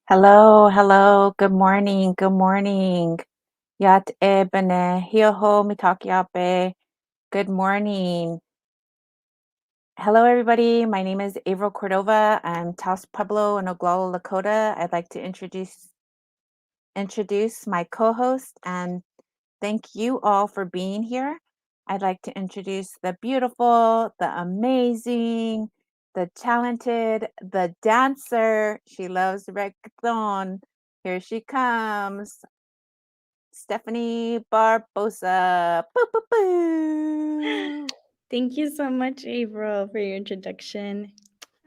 Hello, hello. Good morning. Good morning. Yat ebene hioho mitakiape. Good morning. Hello, everybody. My name is Avril Cordova. I'm Taos Pueblo in Oglala, Lakota. I'd like to introduce my co-host and thank you all for being here. I'd like to introduce the beautiful, the amazing, the talented, the dancer. She loves reggaeton. Here she comes. Stephanie Barbosa. Boo, boo, boo. Thank you so much, April, for your introduction.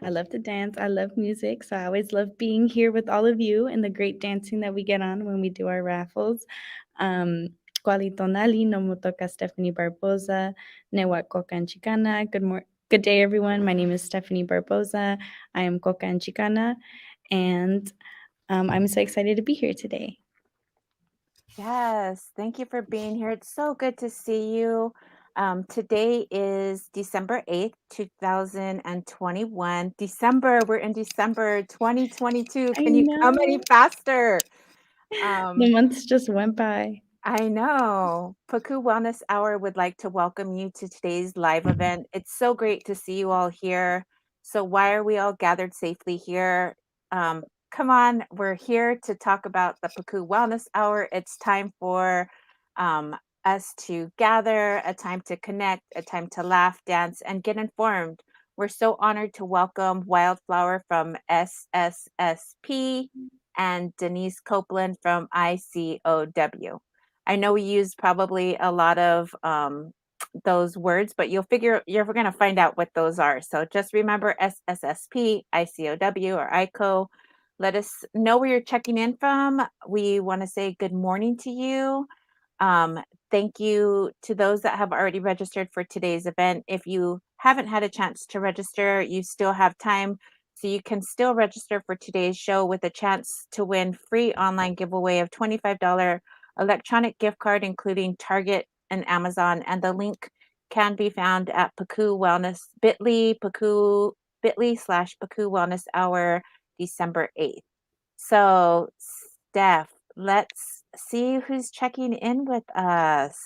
I love to dance. I love music. So I always love being here with all of you and the great dancing that we get on when we do our raffles. Kualitonali no mo toka Stephanie Barbosa, Newat Kokan Chicana. Good day, everyone. My name is Stephanie Barbosa. I am Kokan Chicana, and I'm so excited to be here today. Yes, thank you for being here. It's so good to see you. Today is December 8th, 2021. We're in December 2022. I Can you come any know. faster? The months just went by. I know. Pukuu Wellness Hour would like to welcome you to today's live event. It's so great to see you all here. So why are we all gathered safely here? Come on, we're here to talk about the Pukuu Wellness Hour. It's time for us to gather, a time to connect, a time to laugh, dance, and get informed. We're so honored to welcome Wildflower from SSSP and Denise Copeland from ICOW. I know we used probably a lot of those words, but you're going to find out what those are. So just remember SSSP, ICOW, or ICO. Let us know where you're checking in from. We want to say good morning to you. Thank you to those that have already registered for today's event. If you haven't had a chance to register, you still have time. So you can still register for today's show with a chance to win free online giveaway of $25 electronic gift card, including Target and Amazon. And the link can be found at Pukuu Wellness bit.ly /Pukuu Wellness Hour, December 8th. So, Steph, let's see who's checking in with us.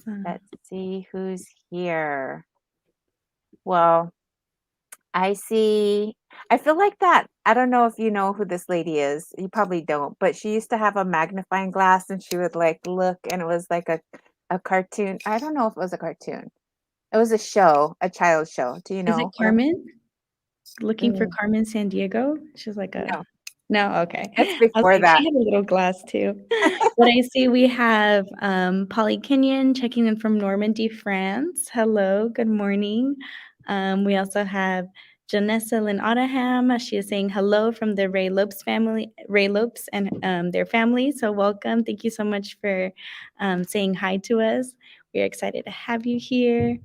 Let's see who's here. Well, I feel like that. I don't know if you know who this lady is. You probably don't, but she used to have a magnifying glass and she would like look and it was like a cartoon. I don't know if it was a cartoon. It was a show, a child show. Do you Is it know her? Carmen? Looking for Carmen Sandiego? She's like a No, no, okay. that's I was before like, that. she had a little glass too. But I see we have Polly Kenyon checking in from Normandy, France. Hello, good morning. We also have Janessa Lynn Otterham. She is saying hello from the Ray Lopes and their family. So welcome. Thank you so much for saying hi to us. We're excited to have you here.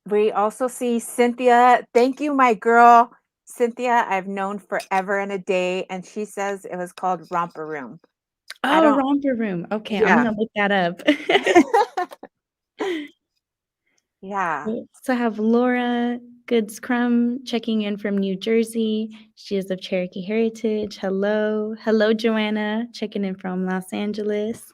We also see Cynthia. Thank you, my girl. Cynthia, I've known forever and a day, and she says it was called Romper Room. I Oh, don't, Romper Room. Okay, I'm yeah. gonna look that up. Yeah. We also have Laura Goodscrum checking in from New Jersey. She is of Cherokee heritage. Hello. Hello, Joanna, checking in from Los Angeles.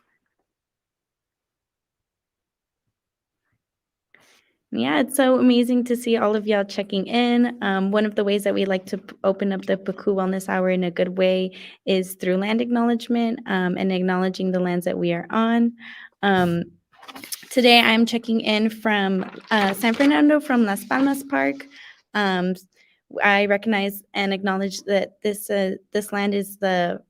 Yeah, it's so amazing to see all of y'all checking in. One of the ways that we like to open up the Pukuu Wellness Hour in a good way is through land acknowledgement and acknowledging the lands that we are on. Today, I'm checking in from San Fernando from Las Palmas Park. I recognize and acknowledge that this land is the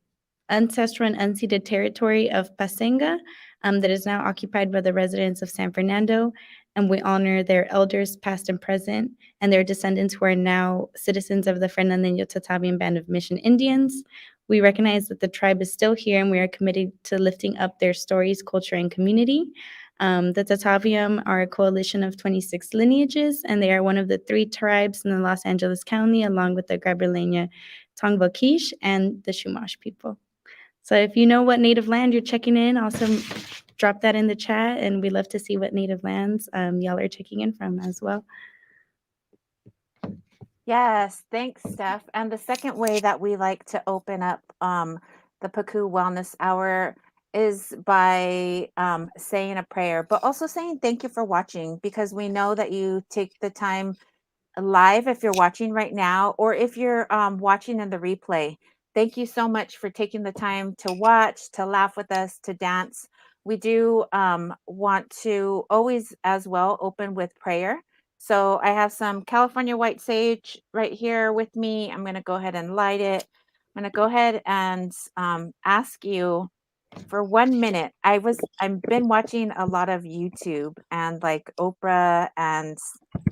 ancestral and unceded territory of Pasenga that is now occupied by the residents of San Fernando, and we honor their elders, past and present, and their descendants who are now citizens of the Fernandeño Tatavian Band of Mission Indians. We recognize that the tribe is still here, and we are committed to lifting up their stories, culture, and community. The Tataviam are a coalition of 26 lineages, and they are one of the 3 tribes in the Los Angeles County, along with the Gabrielina Tongvakish and the Chumash people. So if you know what native land you're checking in, also drop that in the chat, and we love to see what native lands y'all are checking in from as well. Yes, thanks, Steph. And the second way that we like to open up the Pukuu Wellness Hour is by saying a prayer, but also saying thank you for watching, because we know that you take the time live if you're watching right now, or if you're watching in the replay. Thank you so much for taking the time to watch, to laugh with us, to dance. We do want to always as well open with prayer. So I have some California white sage right here with me. I'm going to go ahead and light it. I'm going to go ahead and ask you for 1 minute. I've been watching a lot of YouTube and like Oprah and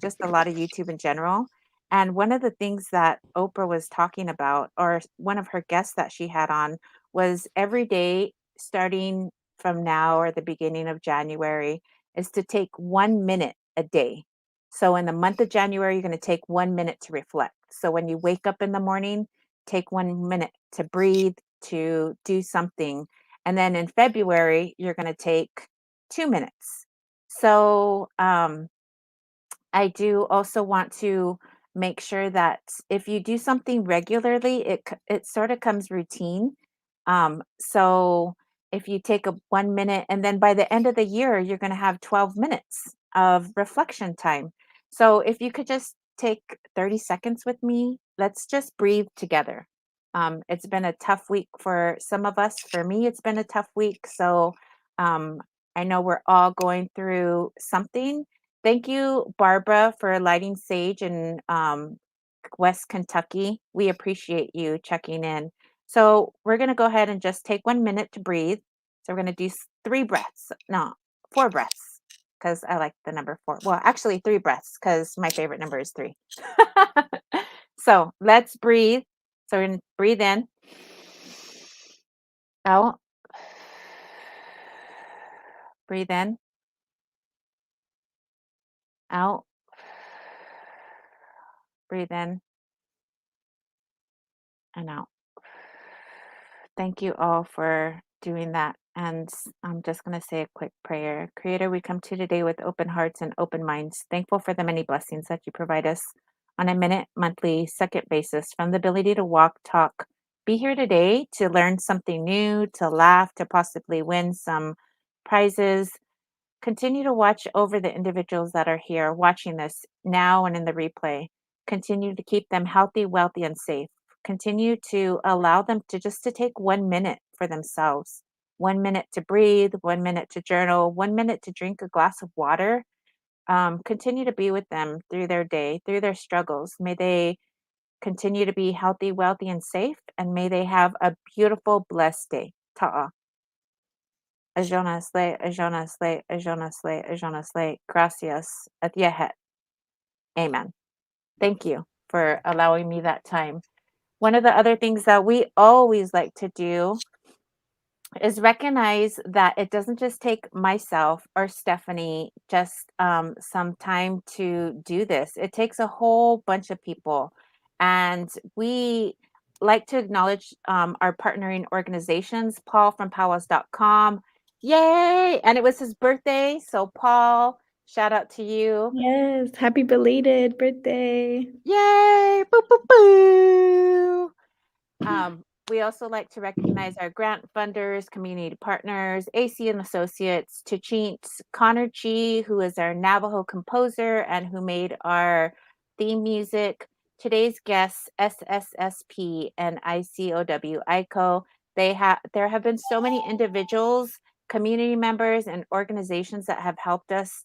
just a lot of YouTube in general. And one of the things that Oprah was talking about, or one of her guests that she had on, was every day starting from now or the beginning of January is to take 1 minute a day. So in the month of January, you're going to take 1 minute to reflect. So when you wake up in the morning, take 1 minute to breathe, to do something, and then in February, you're going to take 2 minutes. So I do also want to make sure that if you do something regularly, it sort of comes routine. So if you take a 1 minute, and then by the end of the year, you're going to have 12 minutes of reflection time. So if you could just take 30 seconds with me, let's just breathe together. It's been a tough week for some of us. For me, it's been a tough week. So um, I know we're all going through something. Thank you, Barbara, for lighting sage in West Kentucky. We appreciate you checking in. So we're going to go ahead and just take 1 minute to breathe. So we're going to do 3 breaths. No, 4 breaths, because I like the number 4. Well, actually 3 breaths, because my favorite number is 3. So let's breathe. So we're going to breathe in, out, breathe in, out, breathe in, and out. Thank you all for doing that. And I'm just going to say a quick prayer. Creator, we come to you today with open hearts and open minds, thankful for the many blessings that you provide us on a minute, monthly, second basis, from the ability to walk, talk, be here today to learn something new, to laugh, to possibly win some prizes. Continue to watch over the individuals that are here watching this now and in the replay. Continue to keep them healthy, wealthy, and safe. Continue to allow them to take 1 minute for themselves. 1 minute to breathe, 1 minute to journal, 1 minute to drink a glass of water. Continue to be with them through their day, through their struggles. May they continue to be healthy, wealthy, and safe, and may they have a beautiful, blessed day. Ta'a. Ajona Slay, Ajona Slay, Ajona Slay, Ajona Slay. Gracias. Atiehet. Amen. Thank you for allowing me that time. One of the other things that we always like to do is recognize that it doesn't just take myself or Stephanie just some time to do this. It takes a whole bunch of people. And we like to acknowledge our partnering organizations. Paul from powwows.com. Yay! And it was his birthday. So, Paul, shout out to you. Yes, happy belated birthday. Yay! Boo, boo, boo. We also like to recognize our grant funders, community partners, AC and Associates, Tuchint, Connor G, who is our Navajo composer and who made our theme music. Today's guests, SSSP and ICOW, there have been so many individuals, community members, and organizations that have helped us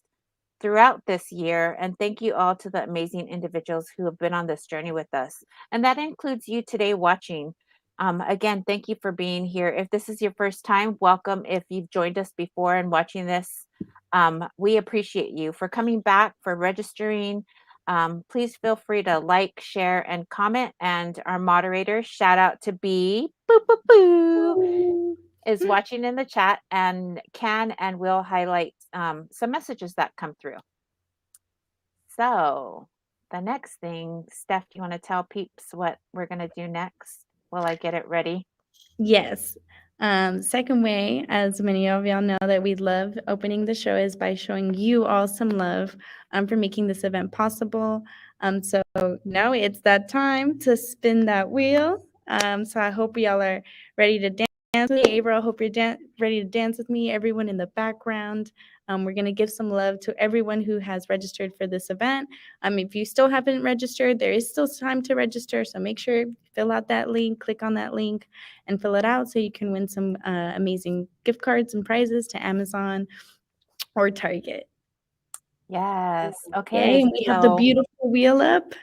throughout this year. And thank you all to the amazing individuals who have been on this journey with us. And that includes you today watching. Again, thank you for being here. If this is your first time, welcome. If you've joined us before and watching this, we appreciate you for coming back, for registering. Please feel free to like, share, and comment. And our moderator, shout out to B, boo, boo, boo, Woo. is watching in the chat and can and will highlight some messages that come through. So the next thing, Steph, do you want to tell peeps what we're going to do next while I get it ready? Yes. Second way, as many of y'all know that we love opening the show, is by showing you all some love for making this event possible. So now it's that time to spin that wheel. So I hope y'all are ready to dance with me. April, I hope you're ready to dance with me. Everyone in the background. We're going to give some love to everyone who has registered for this event. If you still haven't registered, there is still time to register. So make sure you fill out that link, click on that link, and fill it out so you can win some amazing gift cards and prizes to Amazon or Target. Yes. Okay, Okay. and we have the So, beautiful wheel up.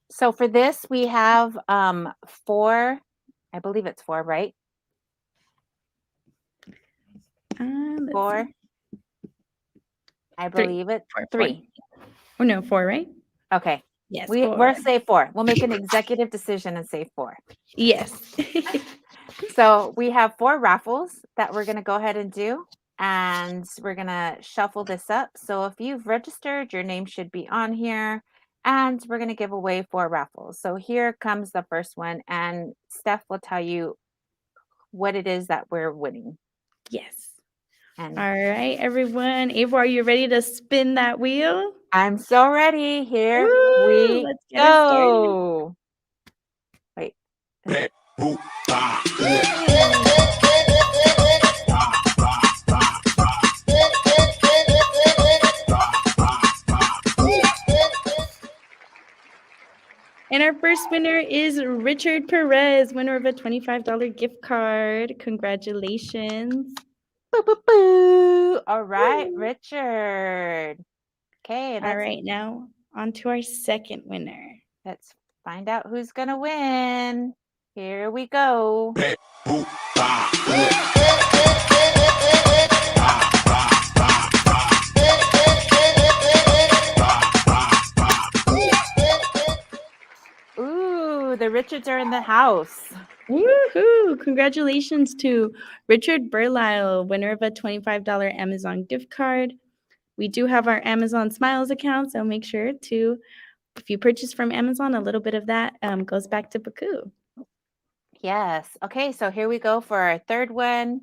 so for this, we have 4, I believe it's 4, right? Let's 4. see. I 3. believe it's 4. 3. Oh no, 4, right? Okay. Yes, We'll 4. say 4. We'll make an executive decision and say 4. Yes. So we have 4 raffles that we're going to go ahead and do. And we're going to shuffle this up. So if you've registered, your name should be on here. And we're going to give away 4 raffles. So here comes the first one. And Steph will tell you what it is that we're winning. Yes. And all right, everyone. Ava, are you ready to spin that wheel? I'm so ready. Here Woo! we Let's get it started. go. Wait. And our first winner is Richard Perez, winner of a $25 gift card. Congratulations. Boo, boo, boo. All right, Richard. Okay, All right, now on to our second winner. let's find out who's going to win. Here we go. Ooh, the Richards are in the house. Woohoo! Congratulations to Richard Burlisle, winner of a $25 Amazon gift card. We do have our Amazon Smiles account, so make sure to, if you purchase from Amazon, a little bit of that goes back to Pukuu. Yes. Okay, so here we go for our third one.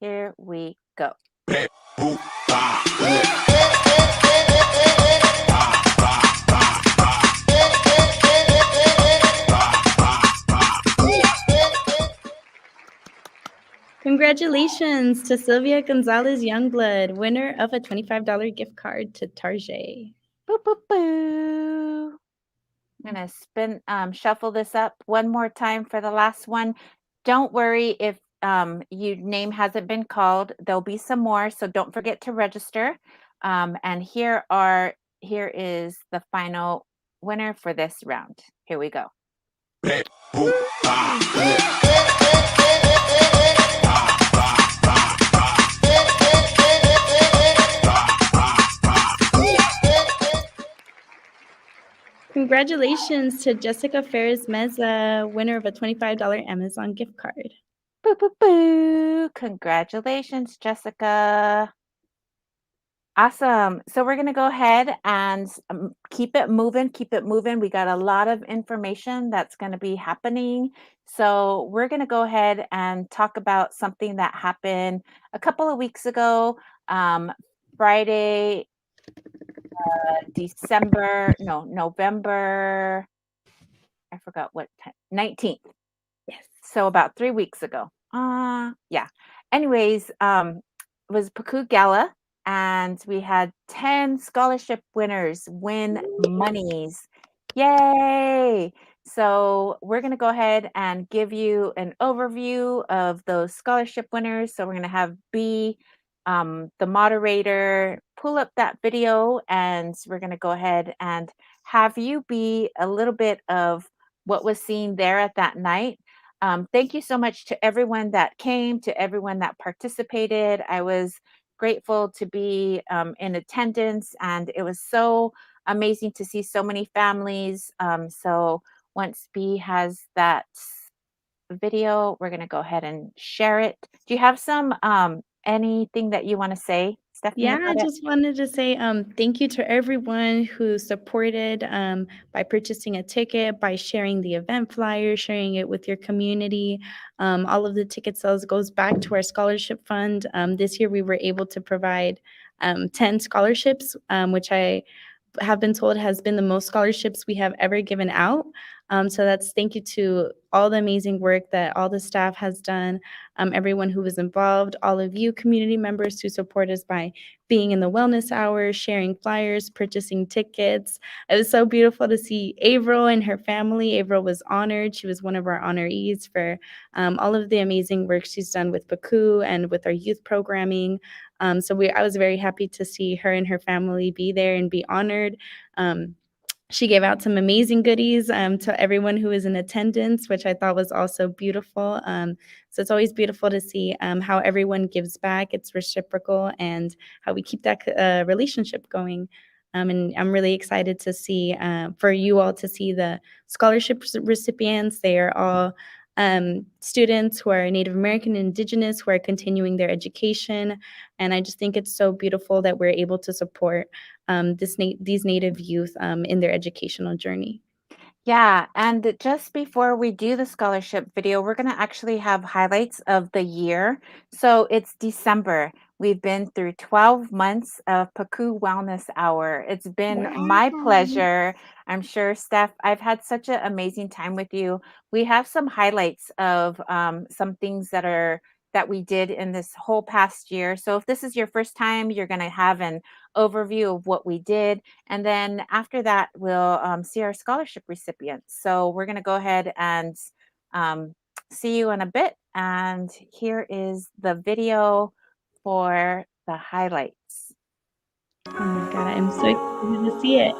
Here we go. Congratulations to Sylvia Gonzalez Youngblood, winner of a $25 gift card to Target. Boo, boo, boo. I'm going to shuffle this up one more time for the last one. Don't worry if your name hasn't been called. There'll be some more, so don't forget to register. And here is the final winner for this round. Here we go. Congratulations to Jessica Ferris Meza, winner of a $25 Amazon gift card. Boo, boo, boo. Congratulations, Jessica. Awesome. So we're going to go ahead and keep it moving. We got a lot of information that's going to be happening. So we're going to go ahead and talk about something that happened a couple of weeks ago, Friday, November, I forgot what time, 19th. Yes. So about 3 weeks ago. Yeah. Anyways, it was Pukuu Gala, and we had 10 scholarship winners win monies. Yay! So we're going to go ahead and give you an overview of those scholarship winners. So we're going to have B, the moderator, pull up that video, and we're going to go ahead and have you be a little bit of what was seen there at that night. Thank you so much to everyone that came, to everyone that participated. I was grateful to be in attendance, and it was so amazing to see so many families. So once B has that video, we're going to go ahead and share it. Do you have anything that you want to say, Steph? Stephanie, Yeah, I about it? just wanted to say thank you to everyone who supported by purchasing a ticket, by sharing the event flyer, sharing it with your community. All of the ticket sales goes back to our scholarship fund. This year we were able to provide 10 scholarships, which I have been told has been the most scholarships we have ever given out. So that's thank you to all the amazing work that all the staff has done, everyone who was involved, all of you community members who support us by being in the wellness hour, sharing flyers, purchasing tickets. It was so beautiful to see Avril and her family. Avril was honored. She was one of our honorees for all of the amazing work she's done with Pukuu and with our youth programming. I was very happy to see her and her family be there and be honored. She gave out some amazing goodies to everyone who was in attendance, which I thought was also beautiful. So it's always beautiful to see how everyone gives back. It's reciprocal and how we keep that relationship going. And I'm really excited to see for you all to see the scholarship recipients. They are all students who are Native American and Indigenous who are continuing their education. And I just think it's so beautiful that we're able to support these Native youth in their educational journey. Yeah, and just before we do the scholarship video, we're going to actually have highlights of the year. So it's December. We've been through 12 months of Pukuu Wellness Hour. It's been my Wow. pleasure. I'm sure, Steph, I've had such an amazing time with you. We have some highlights of some things that we did in this whole past year. So if this is your first time, you're going to have an overview of what we did. And then after that, we'll see our scholarship recipients. So we're going to go ahead and um, see you in a bit. And here is the video for the highlights. Oh my God, I'm so excited to see it.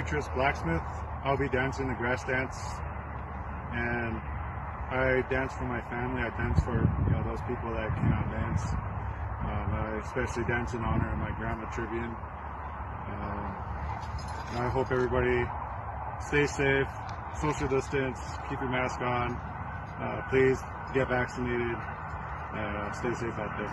futurist blacksmith. I'll be dancing the grass dance, and I dance for my family. I dance for those people that cannot dance. I especially dance in honor of my grandma Trivian. I hope everybody stays safe, social distance, keep your mask on. Please get vaccinated. Stay safe out there.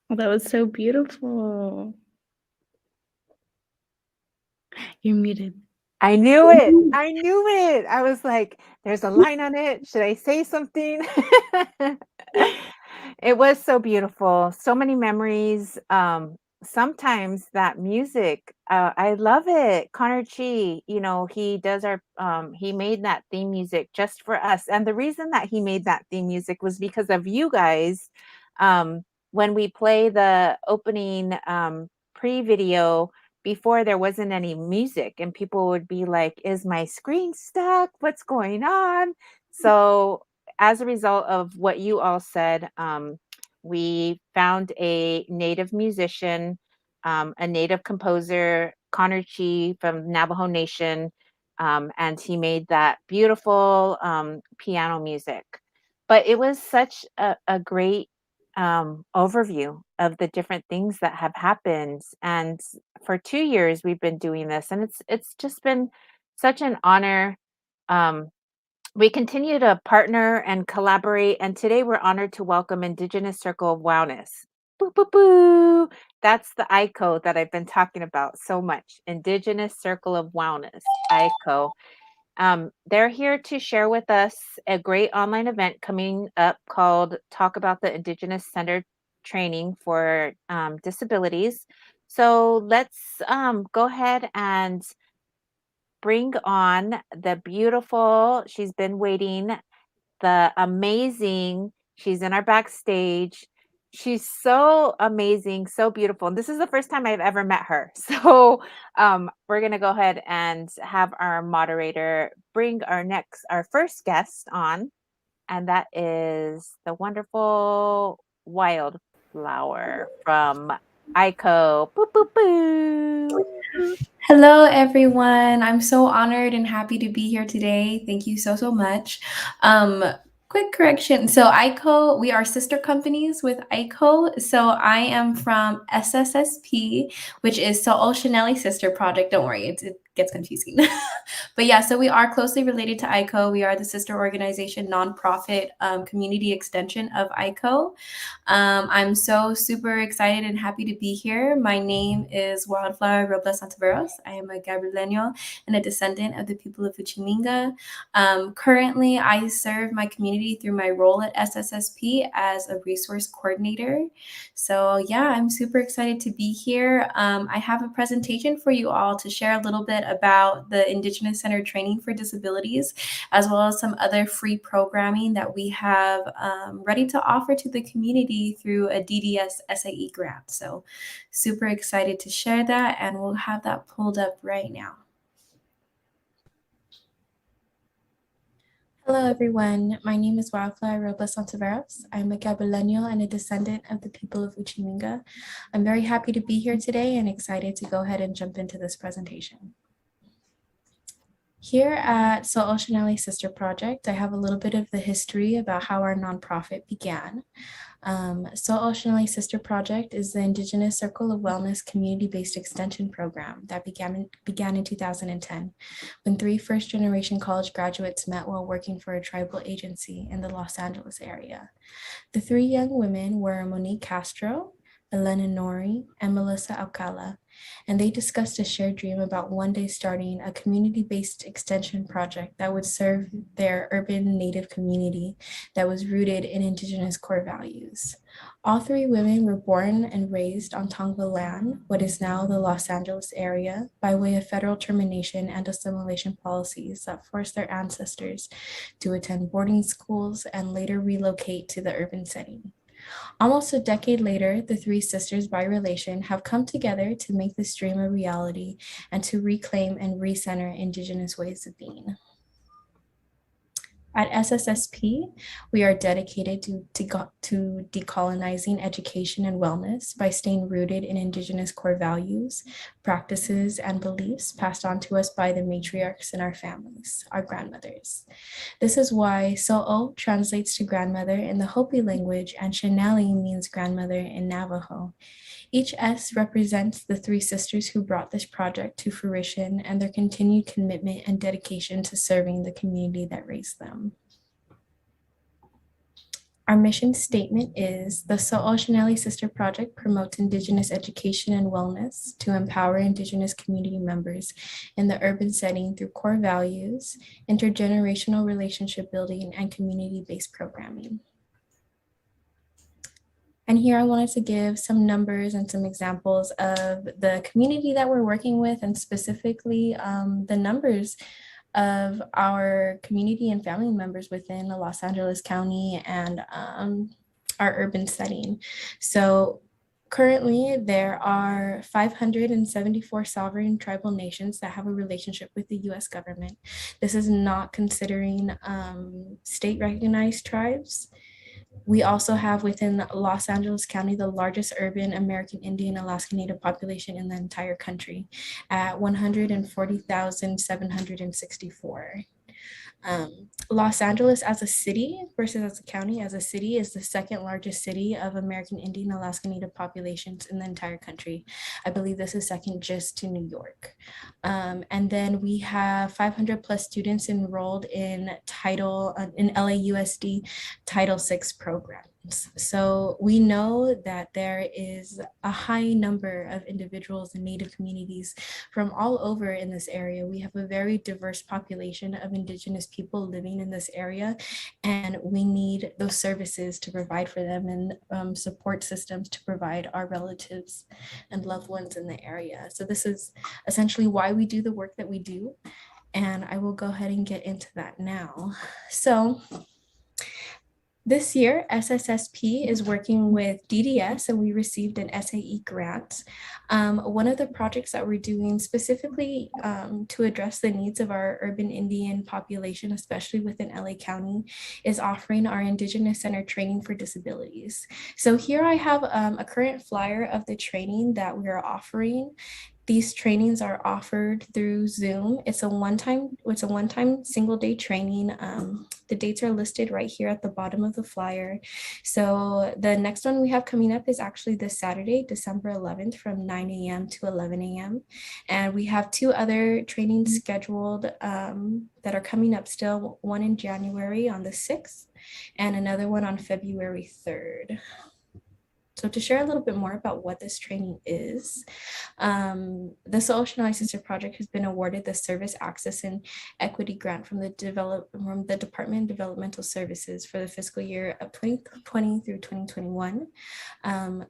Well, that was so beautiful. You're muted. I knew it. I knew it. I was like, there's a line on it. Should I say something? It was so beautiful. So many memories. Sometimes that music, I love it. Connor Chi, he does he made that theme music just for us. And the reason that he made that theme music was because of you guys. when we play the opening pre-video, before there wasn't any music and people would be like, is my screen stuck? What's going on? So as a result of what you all said, we found a native musician, a native composer, Connor Chi from Navajo Nation, and he made that beautiful piano music. But it was such a great overview of the different things that have happened. And for 2 years we've been doing this, and it's just been such an honor. Um, we continue to partner and collaborate, and today we're honored to welcome Indigenous Circle of Wellness. Boo, boo, boo. That's the ICO that I've been talking about so much. Indigenous Circle of Wellness, ICO. They're here to share with us a great online event coming up called Talk About the Indigenous Centered Training for Disabilities. So let's go ahead and bring on the beautiful, she's been waiting, the amazing, she's in our backstage. She's so amazing, so beautiful. And this is the first time I've ever met her. So we're going to go ahead and have our moderator bring our first guest on. And that is the wonderful Wildflower from ICO. Boo, boo, boo. Hello, everyone. I'm so honored and happy to be here today. Thank you so much. Quick correction. So ICO, we are sister companies with ICO. So I am from SSSP, which is So'o Sister Project. Don't worry, it gets confusing. But yeah, so we are closely related to ICO. We are the sister organization, nonprofit community extension of ICO. I'm so super excited and happy to be here. My name is Wildflower Robles Santaveros. I am a Gabrieleno and a descendant of the people of Uchiminga. Currently, I serve my community through my role at SSSP as a resource coordinator. So yeah, I'm super excited to be here. I have a presentation for you all to share a little bit about the Indigenous Centered Training for Disabilities, as well as some other free programming that we have ready to offer to the community through a DDS SAE grant. So super excited to share that, and we'll have that pulled up right now. Hello, everyone. My name is Wildflower Robles Santaveros. I'm a Gabrieleno and a descendant of the people of Uchiminga. I'm very happy to be here today and excited to go ahead and jump into this presentation. Here at So'o Sister Project, I have a little bit of the history about how our nonprofit began. So'o Sister Project is the Indigenous Circle of Wellness community-based extension program that began in 2010, when 3 first-generation college graduates met while working for a tribal agency in the Los Angeles area. The 3 young women were Monique Castro, Elena Nori, and Melissa Alcala, and they discussed a shared dream about one day starting a community-based extension project that would serve their urban Native community that was rooted in Indigenous core values. All 3 women were born and raised on Tongva land, what is now the Los Angeles area, by way of federal termination and assimilation policies that forced their ancestors to attend boarding schools and later relocate to the urban setting. Almost a decade later, the 3 sisters by relation have come together to make this dream a reality and to reclaim and recenter Indigenous ways of being. At SSSP, we are dedicated to decolonizing education and wellness by staying rooted in Indigenous core values, practices, and beliefs passed on to us by the matriarchs in our families, our grandmothers. This is why So'o translates to grandmother in the Hopi language, and Shanali means grandmother in Navajo. Each S represents the 3 sisters who brought this project to fruition and their continued commitment and dedication to serving the community that raised them. Our mission statement is the So'o Sister Project promotes Indigenous education and wellness to empower Indigenous community members in the urban setting through core values, intergenerational relationship building, and community-based programming. And here I wanted to give some numbers and some examples of the community that we're working with, and specifically the numbers of our community and family members within Los Angeles County and our urban setting. So currently, there are 574 sovereign tribal nations that have a relationship with the US government. This is not considering state-recognized tribes. We also have within Los Angeles County the largest urban American Indian Alaska Native population in the entire country at 140,764. Los Angeles as a city versus as a county, as a city is the second largest city of American Indian Alaska Native populations in the entire country. I believe this is second just to New York. And then we have 500 plus students enrolled in LAUSD Title VI programs. So we know that there is a high number of individuals and Native communities from all over in this area. We have a very diverse population of Indigenous people living in this area, and we need those services to provide for them and support systems to provide our relatives and loved ones in the area. So this is essentially why we do the work that we do, and I will go ahead and get into that now. So this year, SSSP is working with DDS, and we received an SAE grant. One of the projects that we're doing specifically to address the needs of our urban Indian population, especially within LA County, is offering our Indigenous Center training for disabilities. So here I have a current flyer of the training that we are offering. These trainings are offered through Zoom. It's a one-time single day training. The dates are listed right here at the bottom of the flyer. So the next one we have coming up is actually this Saturday, December 11th from 9 a.m. to 11 a.m. And we have two other trainings scheduled that are coming up still, one in January on the 6th and another one on February 3rd. So to share a little bit more about what this training is, the Soul Ocean Sister Project has been awarded the Service Access and Equity Grant from the Department of Developmental Services for the fiscal year of 2020 through 2021.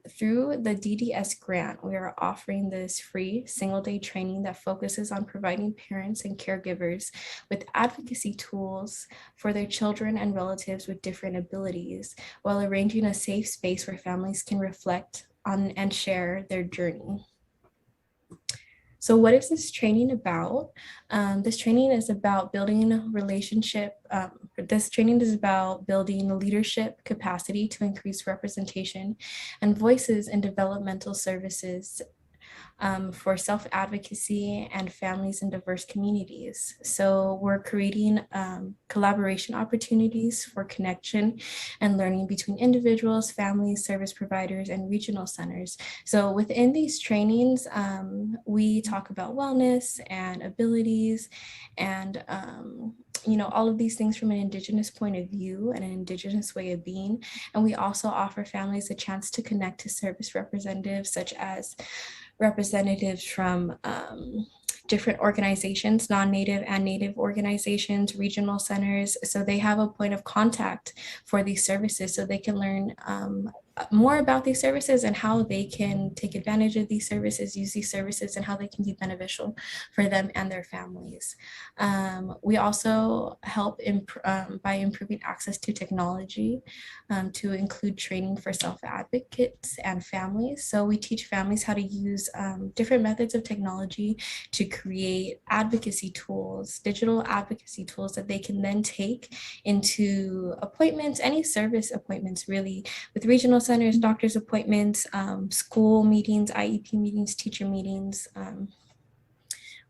Through the DDS grant, we are offering this free single-day training that focuses on providing parents and caregivers with advocacy tools for their children and relatives with different abilities, while arranging a safe space where families can reflect on and share their journey. So what is this training about? This training is about building relationship. This training is about building leadership capacity to increase representation and voices in developmental services for self-advocacy and families in diverse communities. So we're creating collaboration opportunities for connection and learning between individuals, families, service providers, and regional centers. So within these trainings, we talk about wellness and abilities and all of these things from an Indigenous point of view and an Indigenous way of being. And we also offer families a chance to connect to service representatives, such as representatives from different organizations, non-Native and Native organizations, regional centers. So they have a point of contact for these services so they can learn more about these services and how they can take advantage of these services, use these services, and how they can be beneficial for them and their families. We also help by improving access to technology to include training for self-advocates and families. So we teach families how to use different methods of technology to create advocacy tools, digital advocacy tools that they can then take into appointments, any service appointments really, with regional centers, doctor's appointments, school meetings, IEP meetings, teacher meetings.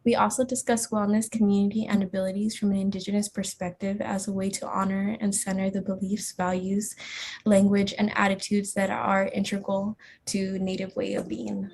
We also discuss wellness, community, and abilities from an Indigenous perspective as a way to honor and center the beliefs, values, language, and attitudes that are integral to Native way of being.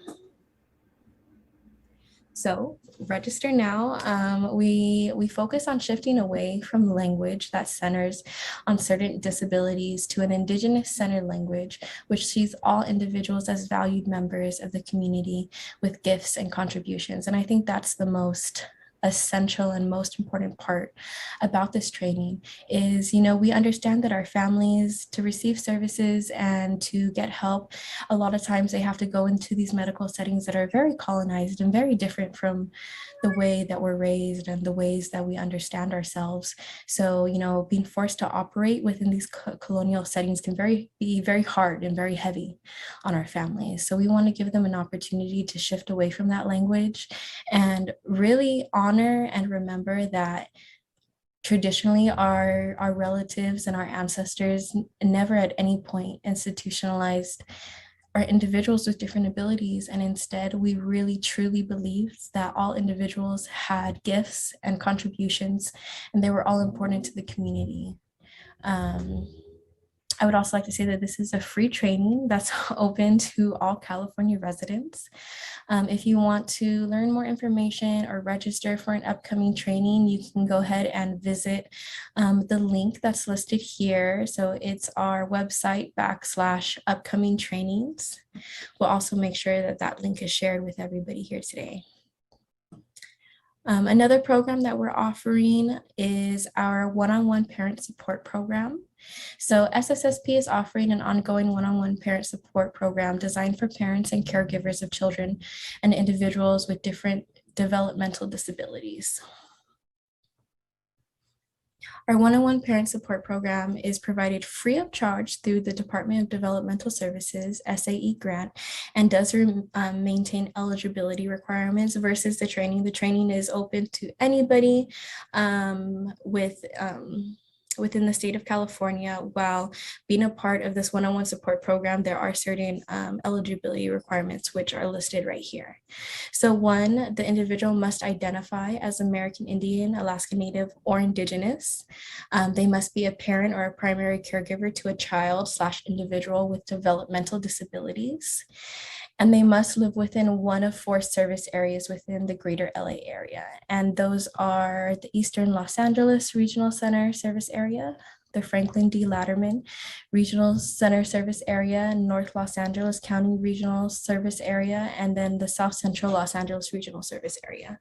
So register now. We focus on shifting away from language that centers on certain disabilities to an Indigenous-centered language, which sees all individuals as valued members of the community with gifts and contributions. And I think that's the most essential and most important part about this training is, we understand that our families, to receive services and to get help, a lot of times they have to go into these medical settings that are very colonized and very different from the way that we're raised and the ways that we understand ourselves. So, being forced to operate within these colonial settings can be very hard and very heavy on our families. So we want to give them an opportunity to shift away from that language and really honor and remember that traditionally our relatives and our ancestors never at any point institutionalized are individuals with different abilities, and instead we really truly believed that all individuals had gifts and contributions and they were all important to the community. I would also like to say that this is a free training that's open to all California residents. If you want to learn more information or register for an upcoming training, you can go ahead and visit the link that's listed here. So it's our website /upcoming trainings. We'll also make sure that that link is shared with everybody here today. Another program that we're offering is our one-on-one parent support program. So SSSP is offering an ongoing one-on-one parent support program designed for parents and caregivers of children and individuals with different developmental disabilities. Our one-on-one parent support program is provided free of charge through the Department of Developmental Services SAE grant and does maintain eligibility requirements versus the training. The training is open to anybody within the state of California. While being a part of this one-on-one support program, there are certain eligibility requirements which are listed right here. So one, the individual must identify as American Indian, Alaska Native, or Indigenous. They must be a parent or a primary caregiver to a child/individual with developmental disabilities. And they must live within one of 4 service areas within the greater LA area. And those are the Eastern Los Angeles Regional Center Service Area, the Franklin D. Latterman Regional Center Service Area, North Los Angeles County Regional Service Area, and then the South Central Los Angeles Regional Service Area.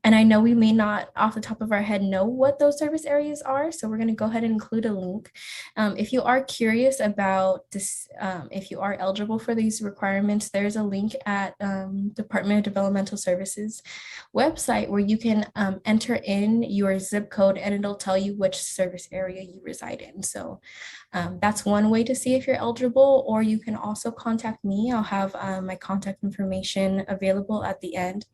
And I know we may not off the top of our head know what those service areas are, so we're going to go ahead and include a link. If you are curious about this, if you are eligible for these requirements, there's a link at Department of Developmental Services website where you can enter in your zip code and it'll tell you which service area you reside in. So that's one way to see if you're eligible, or you can also contact me. I'll have my contact information available at the end.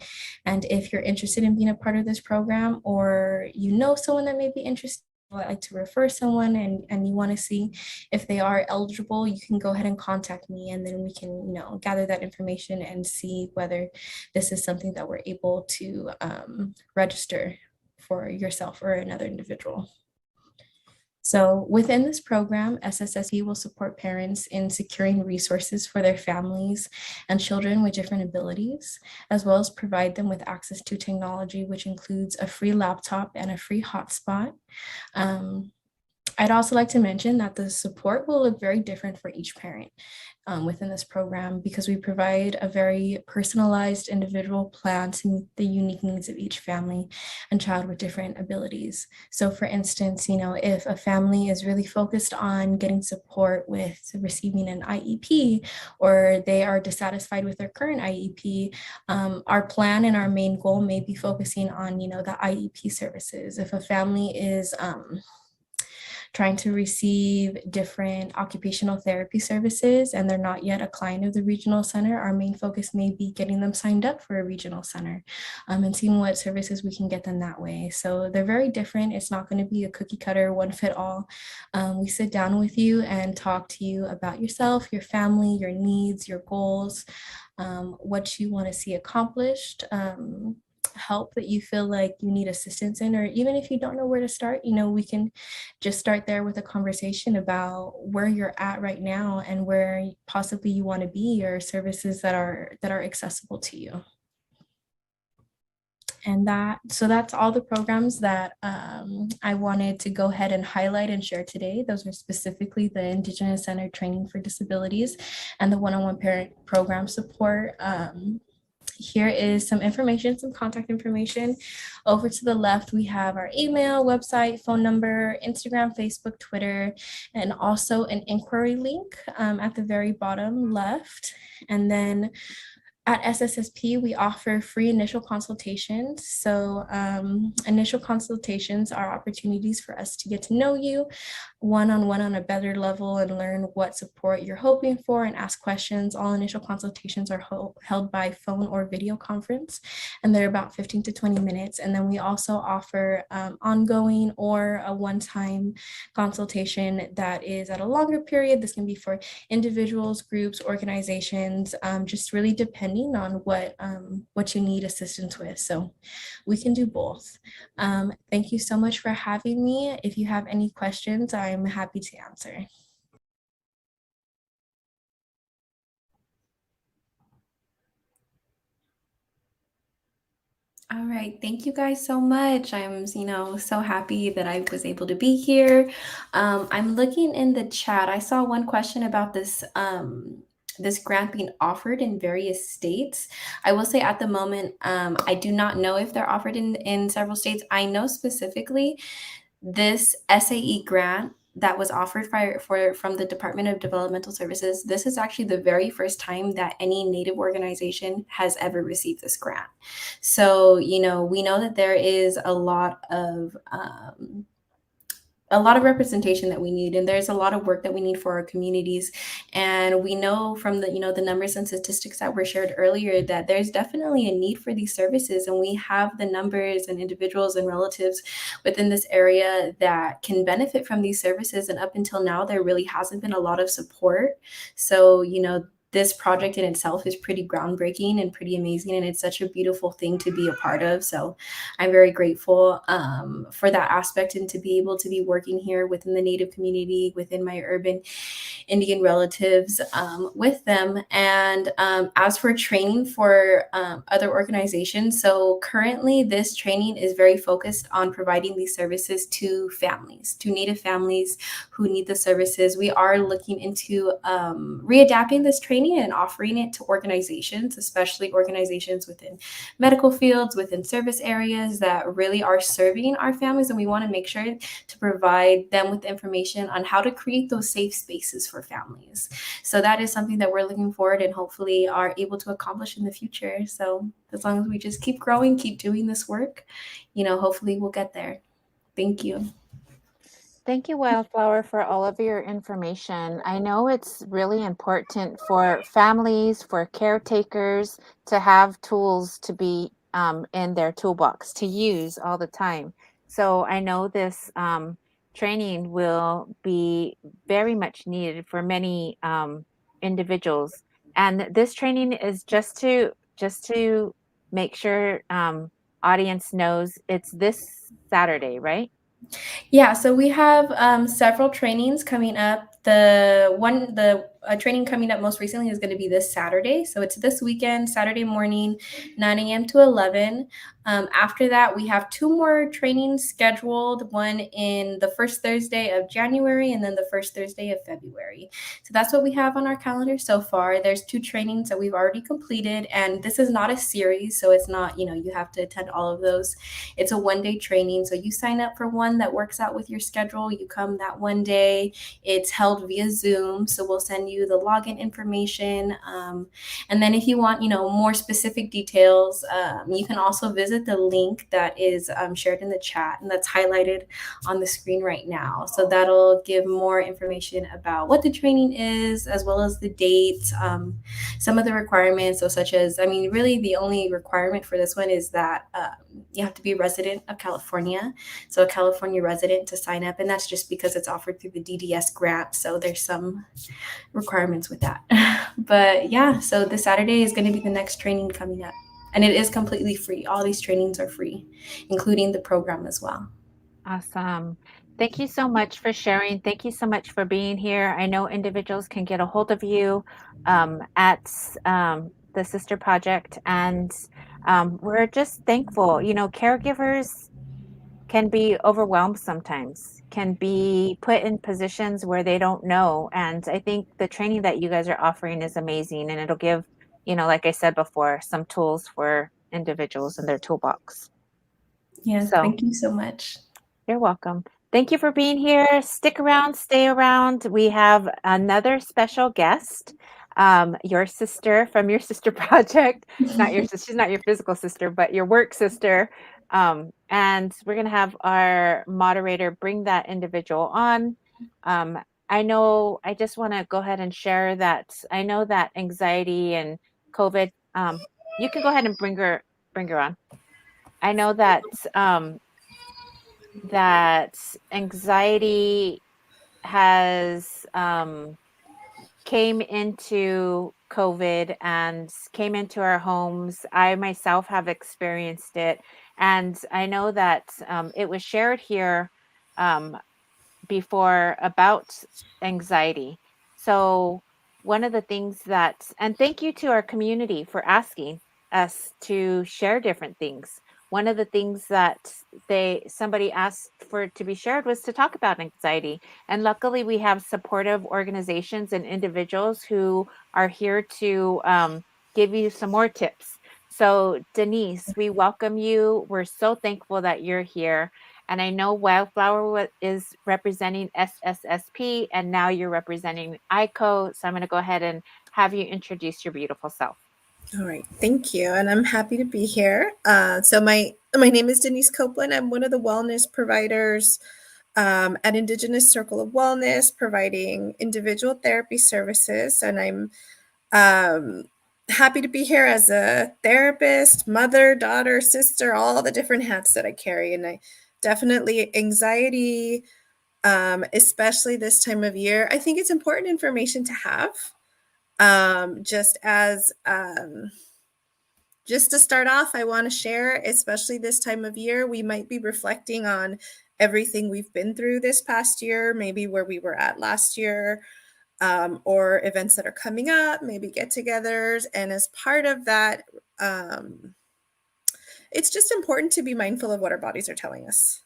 And if you're interested in being a part of this program, or you know someone that may be interested, I'd like to refer someone and you want to see if they are eligible, you can go ahead and contact me, and then we can, gather that information and see whether this is something that we're able to register for yourself or another individual. So within this program, SSSP will support parents in securing resources for their families and children with different abilities, as well as provide them with access to technology, which includes a free laptop and a free hotspot. I'd also like to mention that the support will look very different for each parent within this program, because we provide a very personalized individual plan to meet the unique needs of each family and child with different abilities. So for instance, if a family is really focused on getting support with receiving an IEP, or they are dissatisfied with their current IEP, our plan and our main goal may be focusing on, the IEP services. If a family is trying to receive different occupational therapy services and they're not yet a client of the regional center, our main focus may be getting them signed up for a regional center and seeing what services we can get them that way. So they're very different. It's not going to be a cookie cutter, one fit all. We sit down with you and talk to you about yourself, your family, your needs, your goals, what you want to see accomplished, help that you feel like you need assistance in, or even if you don't know where to start, we can just start there with a conversation about where you're at right now and where possibly you want to be, or services that are accessible to you. And that's all the programs that I wanted to go ahead and highlight and share today. Those are specifically the Indigenous Center Training for Disabilities and the one-on-one parent program support. here is some information, some contact information. Over to the left, we have our email, website, phone number, Instagram, Facebook, Twitter, and also an inquiry link at the very bottom left. And then at SSSP, we offer free initial consultations. So initial consultations are opportunities for us to get to know you one-on-one on a better level and learn what support you're hoping for and ask questions. All initial consultations are held by phone or video conference, and they're about 15 to 20 minutes. And then we also offer ongoing or a one-time consultation that is at a longer period. This can be for individuals, groups, organizations, just really depending on what you need assistance with. So we can do both. Thank you so much for having me. If you have any questions, I'm happy to answer. All right, thank you guys so much. I'm, so happy that I was able to be here. I'm looking in the chat. I saw one question about this this grant being offered in various states. I will say at the moment, I do not know if they're offered in several states. I know specifically this SAE grant that was offered from the Department of Developmental Services. This is actually the very first time that any Native organization has ever received this grant. So, we know that there is a lot of representation that we need, and there's a lot of work that we need for our communities. And we know from the the numbers and statistics that were shared earlier that there's definitely a need for these services, and we have the numbers and individuals and relatives within this area that can benefit from these services. And up until now, there really hasn't been a lot of support. So this project in itself is pretty groundbreaking and pretty amazing, and it's such a beautiful thing to be a part of. So I'm very grateful for that aspect, and to be able to be working here within the Native community, within my urban Indian relatives, with them. And as for training for other organizations, so currently this training is very focused on providing these services to families, to Native families who need the services. We are looking into readapting this training and offering it to organizations, especially organizations within medical fields, within service areas that really are serving our families. And we want to make sure to provide them with information on how to create those safe spaces for families. So that is something that we're looking forward and hopefully are able to accomplish in the future. So as long as we just keep growing, keep doing this work, hopefully we'll get there. Thank you. Thank you, Wildflower, for all of your information. I know it's really important for families, for caretakers to have tools to be in their toolbox to use all the time. So I know this training will be very much needed for many individuals. And this training is just to make sure audience knows it's this Saturday, right? Yeah, so we have several trainings coming up. The training coming up most recently is going to be this Saturday. So it's this weekend, Saturday morning, 9 a.m. to 11. After that, we have 2 more trainings scheduled, one in the first Thursday of January and then the first Thursday of February. So that's what we have on our calendar so far. There's 2 trainings that we've already completed, and this is not a series, so it's not, you have to attend all of those. It's a one-day training. So you sign up for one that works out with your schedule. You come that one day. It's held via Zoom. So we'll send you the login information. And then if you want, more specific details, you can also visit the link that is shared in the chat and that's highlighted on the screen right now. So that'll give more information about what the training is, as well as the dates, some of the requirements. So such as, really the only requirement for this one is that you have to be a resident of California. So a California resident to sign up. And that's just because it's offered through the DDS grant. So there's some requirements with that. But yeah, so this Saturday is going to be the next training coming up. And it is completely free. All these trainings are free, including the program as well. Awesome. Thank you so much for sharing. Thank you so much for being here. I know individuals can get a hold of you at the Sister Project, and we're just thankful. Caregivers can be overwhelmed sometimes, can be put in positions where they don't know. And I think the training that you guys are offering is amazing, and it'll give like I said before, some tools for individuals in their toolbox. Yes, So thank you so much. you're welcome. Thank you for being here. Stick around, stay around. We have another special guest, your sister from your sister project. Not your sister, she's not your physical sister, but your work sister. And we're going to have our moderator bring that individual on. I just want to go ahead and share that I know that anxiety and COVID, you can go ahead and bring her on. I know that that anxiety has came into COVID and came into our homes. I myself have experienced it, and I know that it was shared here um, before about anxiety. So one of the things and thank you to our community for asking us to share different things. One of the things that somebody asked for to be shared was to talk about anxiety. And luckily we have supportive organizations and individuals who are here to give you some more tips. So Denise, we welcome you. We're so thankful that you're here. And I know Wildflower is representing SSSP, and now you're representing ICO. So I'm going to go ahead and have you introduce your beautiful self. All right, thank you, and I'm happy to be here. So my name is Denise Copeland. I'm one of the wellness providers at Indigenous Circle of Wellness, providing individual therapy services, and I'm happy to be here as a therapist, mother, daughter, sister, all the different hats that I carry. And I definitely anxiety, especially this time of year, I think it's important information to have. Just to start off, I want to share, especially this time of year, we might be reflecting on everything we've been through this past year, maybe where we were at last year, or events that are coming up, maybe get-togethers. And as part of that, it's just important to be mindful of what our bodies are telling us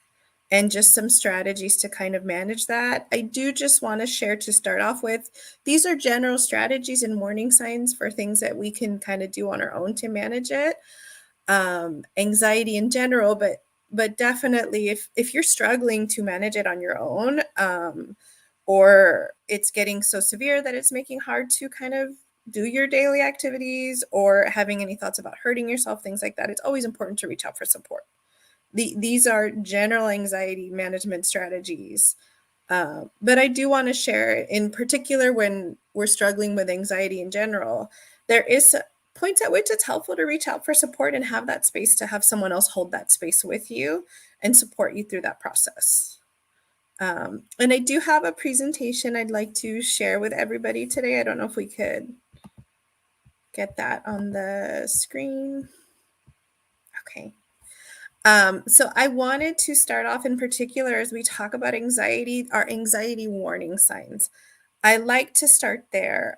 and just some strategies to kind of manage that. I do just want to share to start off with, these are general strategies and warning signs for things that we can kind of do on our own to manage it. Anxiety in general, but definitely if you're struggling to manage it on your own, or it's getting so severe that it's making hard to kind of do your daily activities or having any thoughts about hurting yourself, things like that, it's always important to reach out for support. These are general anxiety management strategies. But I do want to share, in particular, when we're struggling with anxiety in general, there is points at which it's helpful to reach out for support and have that space to have someone else hold that space with you and support you through that process. And I do have a presentation I'd like to share with everybody today. I don't know if we could get that on the screen. Okay. So I wanted to start off in particular as we talk about anxiety, our anxiety warning signs. I like to start there,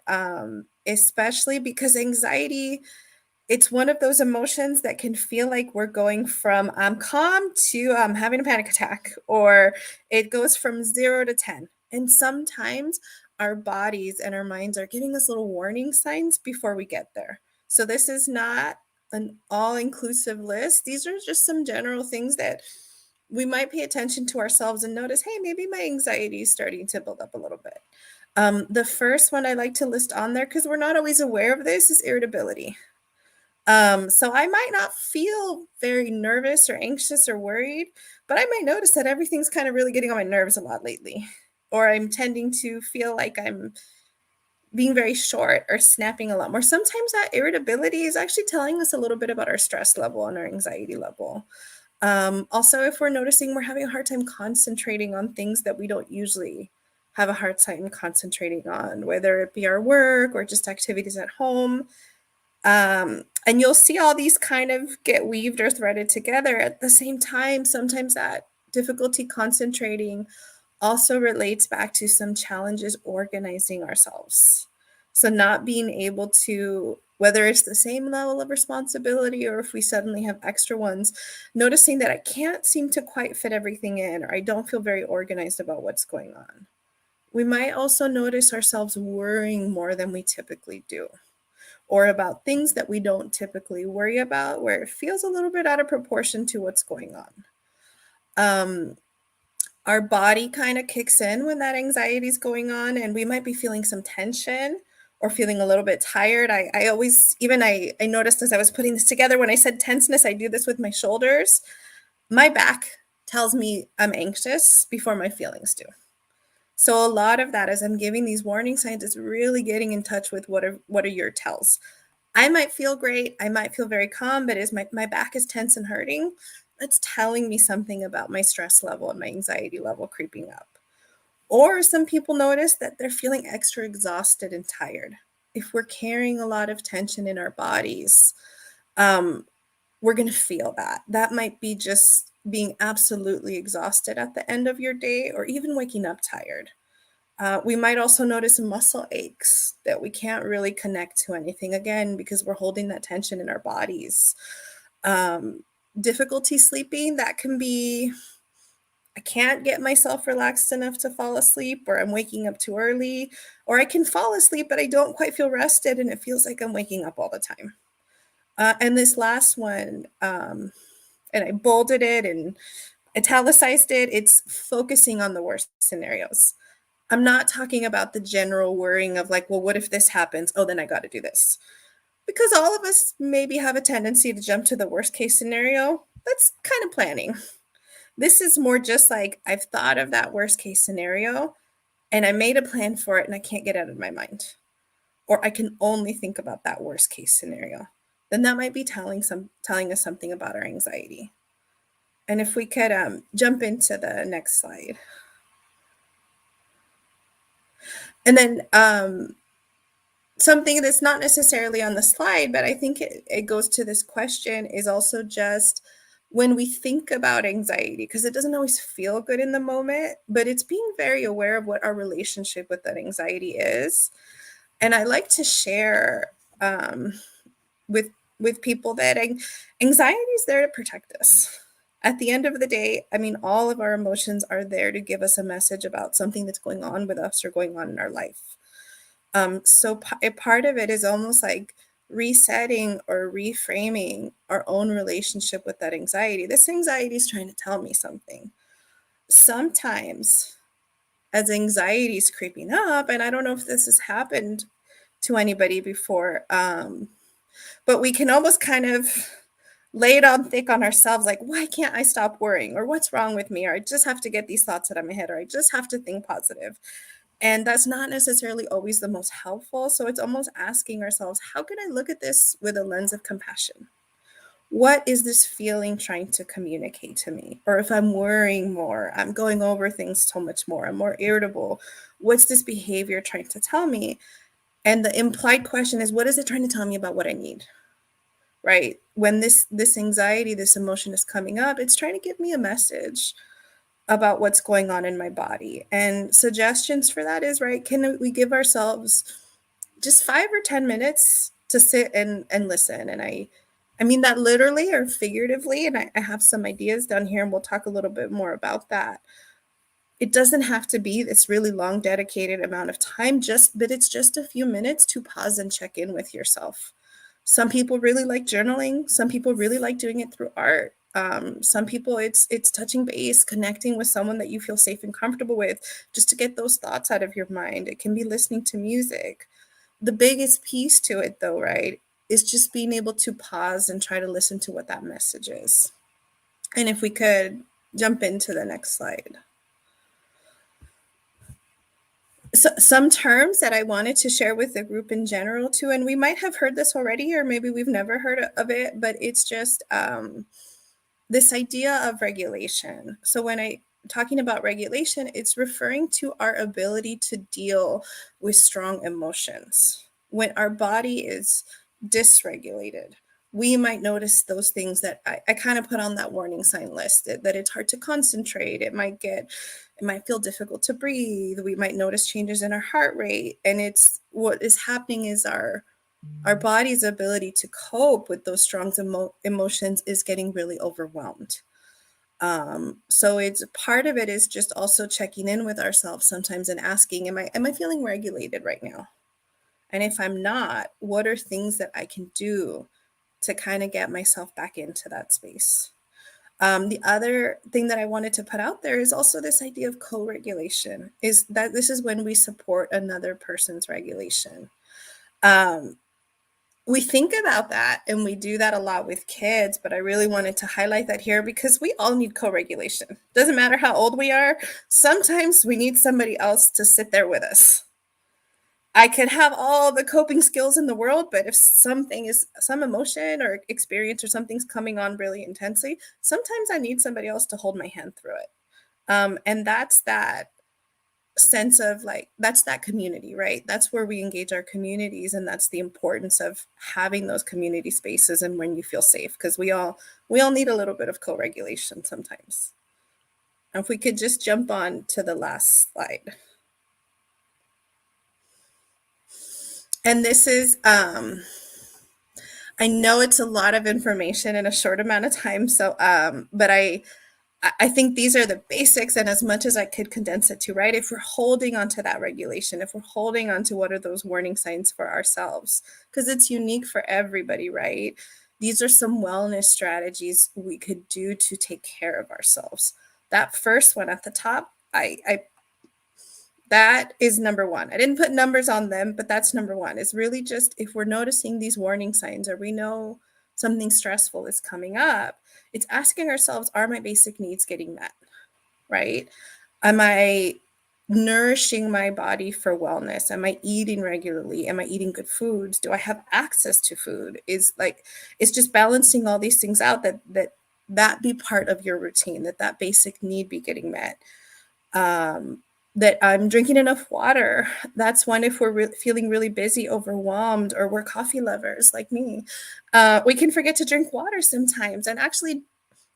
especially because anxiety, it's one of those emotions that can feel like we're going from calm to having a panic attack, or it goes from 0 to 10. And sometimes our bodies and our minds are giving us little warning signs before we get there. So this is not an all-inclusive list. These are just some general things that we might pay attention to ourselves and notice, hey, maybe my anxiety is starting to build up a little bit. The first one I like to list on there, because we're not always aware of this, is irritability. So I might not feel very nervous or anxious or worried, but I might notice that everything's kind of really getting on my nerves a lot lately, or I'm tending to feel like I'm being very short or snapping a lot more. Sometimes that irritability is actually telling us a little bit about our stress level and our anxiety level. Also, if we're noticing we're having a hard time concentrating on things that we don't usually have a hard time concentrating on, whether it be our work or just activities at home. And you'll see all these kind of get weaved or threaded together at the same time. Sometimes that difficulty concentrating also relates back to some challenges organizing ourselves. So not being able to, whether it's the same level of responsibility or if we suddenly have extra ones, noticing that I can't seem to quite fit everything in, or I don't feel very organized about what's going on. We might also notice ourselves worrying more than we typically do, or about things that we don't typically worry about, where it feels a little bit out of proportion to what's going on. Our body kind of kicks in when that anxiety is going on, and we might be feeling some tension or feeling a little bit tired. I noticed as I was putting this together, when I said tenseness, I do this with my shoulders. My back tells me I'm anxious before my feelings do. So a lot of that, as I'm giving these warning signs, is really getting in touch with what are your tells. I might feel great, I might feel very calm, but as my back is tense and hurting, that's telling me something about my stress level and my anxiety level creeping up. Or some people notice that they're feeling extra exhausted and tired. If we're carrying a lot of tension in our bodies, we're going to feel that. That might be just being absolutely exhausted at the end of your day, or even waking up tired. We might also notice muscle aches that we can't really connect to anything, again, because we're holding that tension in our bodies. Difficulty sleeping, that can be, I can't get myself relaxed enough to fall asleep, or I'm waking up too early, or I can fall asleep, but I don't quite feel rested and it feels like I'm waking up all the time. And this last one, and I bolded it and italicized it, it's focusing on the worst scenarios. I'm not talking about the general worrying of like, well, what if this happens? Oh, then I got to do this. Because all of us maybe have a tendency to jump to the worst case scenario. That's kind of planning. This is more just like, I've thought of that worst case scenario and I made a plan for it and I can't get out of my mind. Or I can only think about that worst case scenario. Then that might be telling us something about our anxiety. And if we could jump into the next slide. And then something that's not necessarily on the slide, but I think it goes to this question, is also just when we think about anxiety, because it doesn't always feel good in the moment, but it's being very aware of what our relationship with that anxiety is. And I like to share with people that anxiety is there to protect us. At the end of the day, I mean, all of our emotions are there to give us a message about something that's going on with us or going on in our life. So a part of it is almost like resetting or reframing our own relationship with that anxiety. This anxiety is trying to tell me something. Sometimes as anxiety is creeping up, and I don't know if this has happened to anybody before, but we can almost kind of lay it on thick on ourselves, like, why can't I stop worrying? Or what's wrong with me? Or I just have to get these thoughts out of my head, or I just have to think positive. And that's not necessarily always the most helpful. So it's almost asking ourselves, how can I look at this with a lens of compassion? What is this feeling trying to communicate to me? Or if I'm worrying more, I'm going over things so much more, I'm more irritable, what's this behavior trying to tell me? And the implied question is, what is it trying to tell me about what I need? Right? When this anxiety, this emotion is coming up, it's trying to give me a message about what's going on in my body. And suggestions for that is, right, can we give ourselves just 5 or 10 minutes to sit and listen? And I mean that literally or figuratively, and I have some ideas down here, and we'll talk a little bit more about that. It doesn't have to be this really long dedicated amount of time, but it's just a few minutes to pause and check in with yourself. Some people really like journaling. Some people really like doing it through art. Some people it's touching base, connecting with someone that you feel safe and comfortable with, just to get those thoughts out of your mind. It can be listening to music. The biggest piece to it, though, right, is just being able to pause and try to listen to what that message is. And if we could jump into the next slide. So, some terms that I wanted to share with the group in general too, and we might have heard this already, or maybe we've never heard of it, but it's just this idea of regulation. So when I'm talking about regulation, it's referring to our ability to deal with strong emotions. When our body is dysregulated, we might notice those things that I kind of put on that warning sign list, that it's hard to concentrate. It might feel difficult to breathe. We might notice changes in our heart rate. And it's what is happening is our body's ability to cope with those strong emotions is getting really overwhelmed. So it's part of it is just also checking in with ourselves sometimes and asking, am I feeling regulated right now? And if I'm not, what are things that I can do to kind of get myself back into that space? The other thing that I wanted to put out there is also this idea of co-regulation, is that this is when we support another person's regulation. We think about that and we do that a lot with kids, but I really wanted to highlight that here because we all need co-regulation. Doesn't matter how old we are. Sometimes we need somebody else to sit there with us. I could have all the coping skills in the world, but if some emotion or experience or something's coming on really intensely, sometimes I need somebody else to hold my hand through it. And that's that sense of like, that's that community, right? That's where we engage our communities. And that's the importance of having those community spaces and when you feel safe, because we all need a little bit of co-regulation sometimes. And if we could just jump on to the last slide. And this is, I know it's a lot of information in a short amount of time. So, but I think these are the basics, and as much as I could condense it to, right? If we're holding on to that regulation, if we're holding on to what are those warning signs for ourselves, because it's unique for everybody, right? These are some wellness strategies we could do to take care of ourselves. That first one at the top, that is number one. I didn't put numbers on them, but that's number one. It's really just if we're noticing these warning signs or we know something stressful is coming up, it's asking ourselves, are my basic needs getting met, right? Am I nourishing my body for wellness? Am I eating regularly? Am I eating good foods? Do I have access to food? It's just balancing all these things out that be part of your routine, that basic need be getting met. That I'm drinking enough water. That's one if we're feeling really busy, overwhelmed, or we're coffee lovers like me. We can forget to drink water sometimes. And actually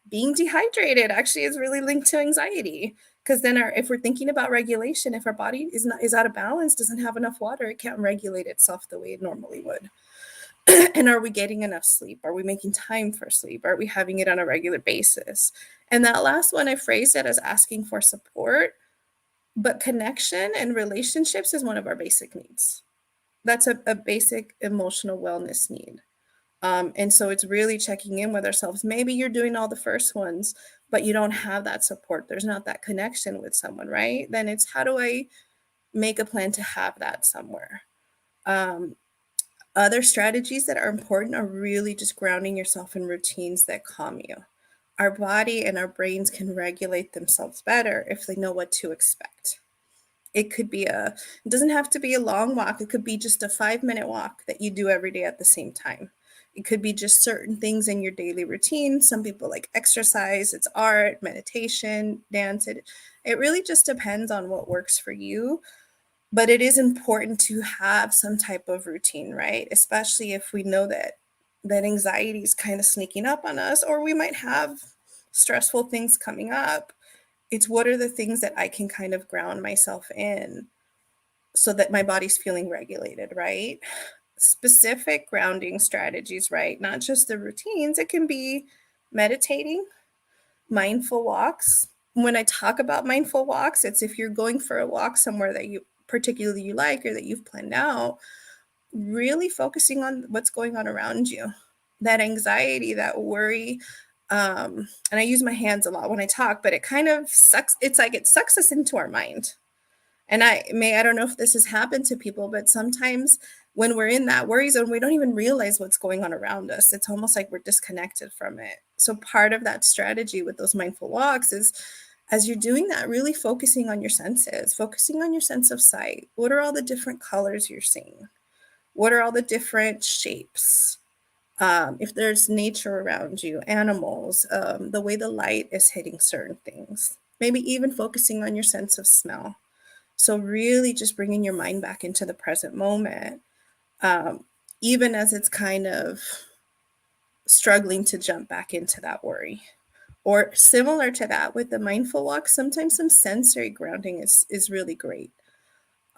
being dehydrated actually is really linked to anxiety. Because then if we're thinking about regulation, if our body is out of balance, doesn't have enough water, it can't regulate itself the way it normally would. And are we getting enough sleep? Are we making time for sleep? Are we having it on a regular basis? And that last one, I phrased it as asking for support. But connection and relationships is one of our basic needs. That's a basic emotional wellness need. And so it's really checking in with ourselves. Maybe you're doing all the first ones, but you don't have that support. There's not that connection with someone, right? Then it's how do I make a plan to have that somewhere? Other strategies that are important are really just grounding yourself in routines that calm you. Our body and our brains can regulate themselves better if they know what to expect. It could be it doesn't have to be a long walk. It could be just a 5-minute walk that you do every day at the same time. It could be just certain things in your daily routine. Some people like exercise, it's art, meditation, dance. It really just depends on what works for you. But it is important to have some type of routine, right? Especially if we know that anxiety is kind of sneaking up on us, or we might have stressful things coming up. It's what are the things that I can kind of ground myself in so that my body's feeling regulated, right? Specific grounding strategies, right? Not just the routines. It can be meditating, mindful walks. When I talk about mindful walks, it's if you're going for a walk somewhere that you particularly like or that you've planned out, really focusing on what's going on around you. That anxiety, that worry, and I use my hands a lot when I talk, but it kind of sucks. It's like it sucks us into our mind. And I don't know if this has happened to people, but sometimes when we're in that worry zone, we don't even realize what's going on around us. It's almost like we're disconnected from it. So part of that strategy with those mindful walks is, as you're doing that, really focusing on your senses, focusing on your sense of sight. What are all the different colors you're seeing? What are all the different shapes? If there's nature around you, animals, the way the light is hitting certain things, maybe even focusing on your sense of smell. So really just bringing your mind back into the present moment, even as it's kind of struggling to jump back into that worry. Or similar to that with the mindful walk, sometimes some sensory grounding is really great.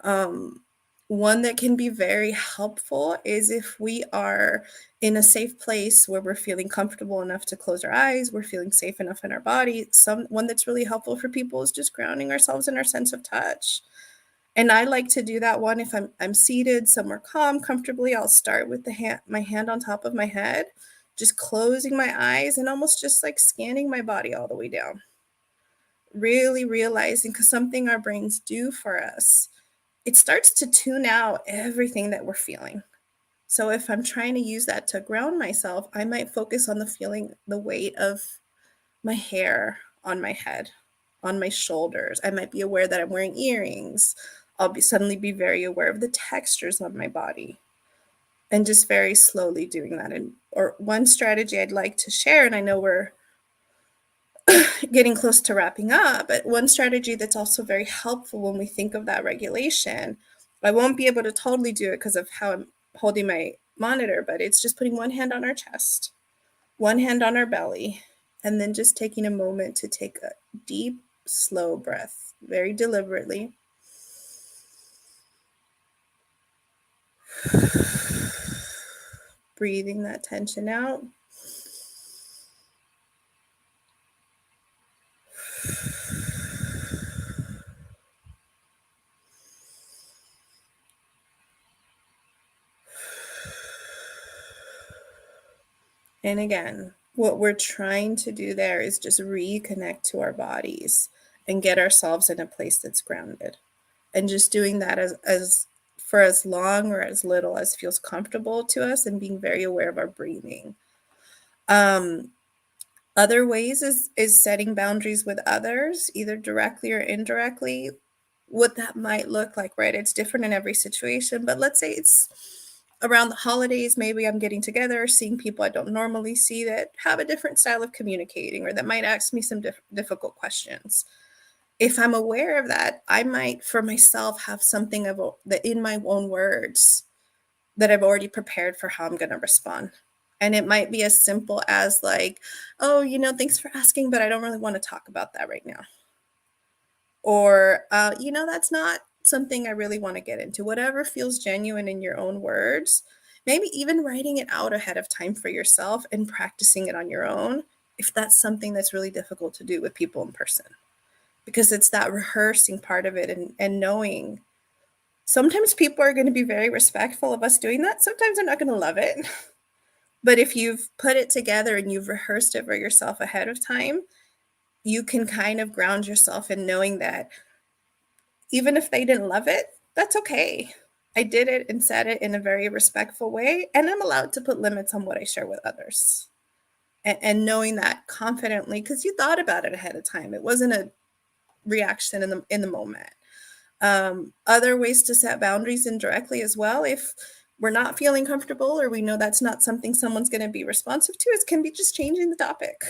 One that can be very helpful is if we are in a safe place where we're feeling comfortable enough to close our eyes, we're feeling safe enough in our body. One that's really helpful for people is just grounding ourselves in our sense of touch. And I like to do that one if I'm seated somewhere calm, comfortably. I'll start with my hand on top of my head, just closing my eyes and almost just like scanning my body all the way down. Really realizing, because something our brains do for us, it starts to tune out everything that we're feeling. So if I'm trying to use that to ground myself, I might focus on the weight of my hair on my head, on my shoulders. I might be aware that I'm wearing earrings. I'll suddenly be very aware of the textures of my body, and just very slowly doing that. And or one strategy I'd like to share, and I know we're getting close to wrapping up, but one strategy that's also very helpful when we think of that regulation, I won't be able to totally do it because of how I'm holding my monitor, but it's just putting one hand on our chest, one hand on our belly, and then just taking a moment to take a deep, slow breath, very deliberately. Breathing that tension out. And again, what we're trying to do there is just reconnect to our bodies and get ourselves in a place that's grounded. And just doing that as for as long or as little as feels comfortable to us, and being very aware of our breathing. Other ways is setting boundaries with others, either directly or indirectly. What that might look like, right? It's different in every situation, but let's say it's around the holidays. Maybe I'm getting together, seeing people I don't normally see that have a different style of communicating, or that might ask me some difficult questions. If I'm aware of that, I might, for myself, have something of that in my own words that I've already prepared for how I'm going to respond. And it might be as simple as like, oh, thanks for asking, but I don't really want to talk about that right now. Or, that's not something I really want to get into. Whatever feels genuine in your own words, maybe even writing it out ahead of time for yourself and practicing it on your own, if that's something that's really difficult to do with people in person. Because it's that rehearsing part of it, and knowing sometimes people are going to be very respectful of us doing that. Sometimes they're not going to love it. But if you've put it together and you've rehearsed it for yourself ahead of time, you can kind of ground yourself in knowing that even if they didn't love it, that's okay. I did it and said it in a very respectful way, and I'm allowed to put limits on what I share with others. And knowing that confidently, because you thought about it ahead of time. It wasn't a reaction in the moment. Other ways to set boundaries indirectly as well, if we're not feeling comfortable or we know that's not something someone's going to be responsive to, it can be just changing the topic,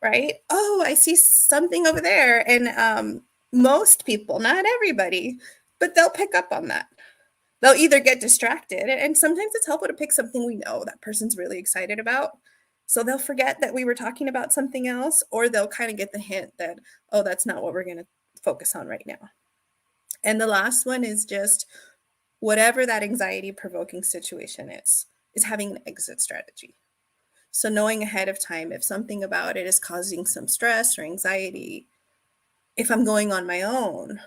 right? Oh, I see something over there. And most people, not everybody, but they'll pick up on that. They'll either get distracted, and sometimes it's helpful to pick something we know that person's really excited about. So they'll forget that we were talking about something else, or they'll kind of get the hint that, oh, that's not what we're going to focus on right now. And the last one is just whatever that anxiety provoking situation is having an exit strategy. So knowing ahead of time if something about it is causing some stress or anxiety, if I'm going on my own,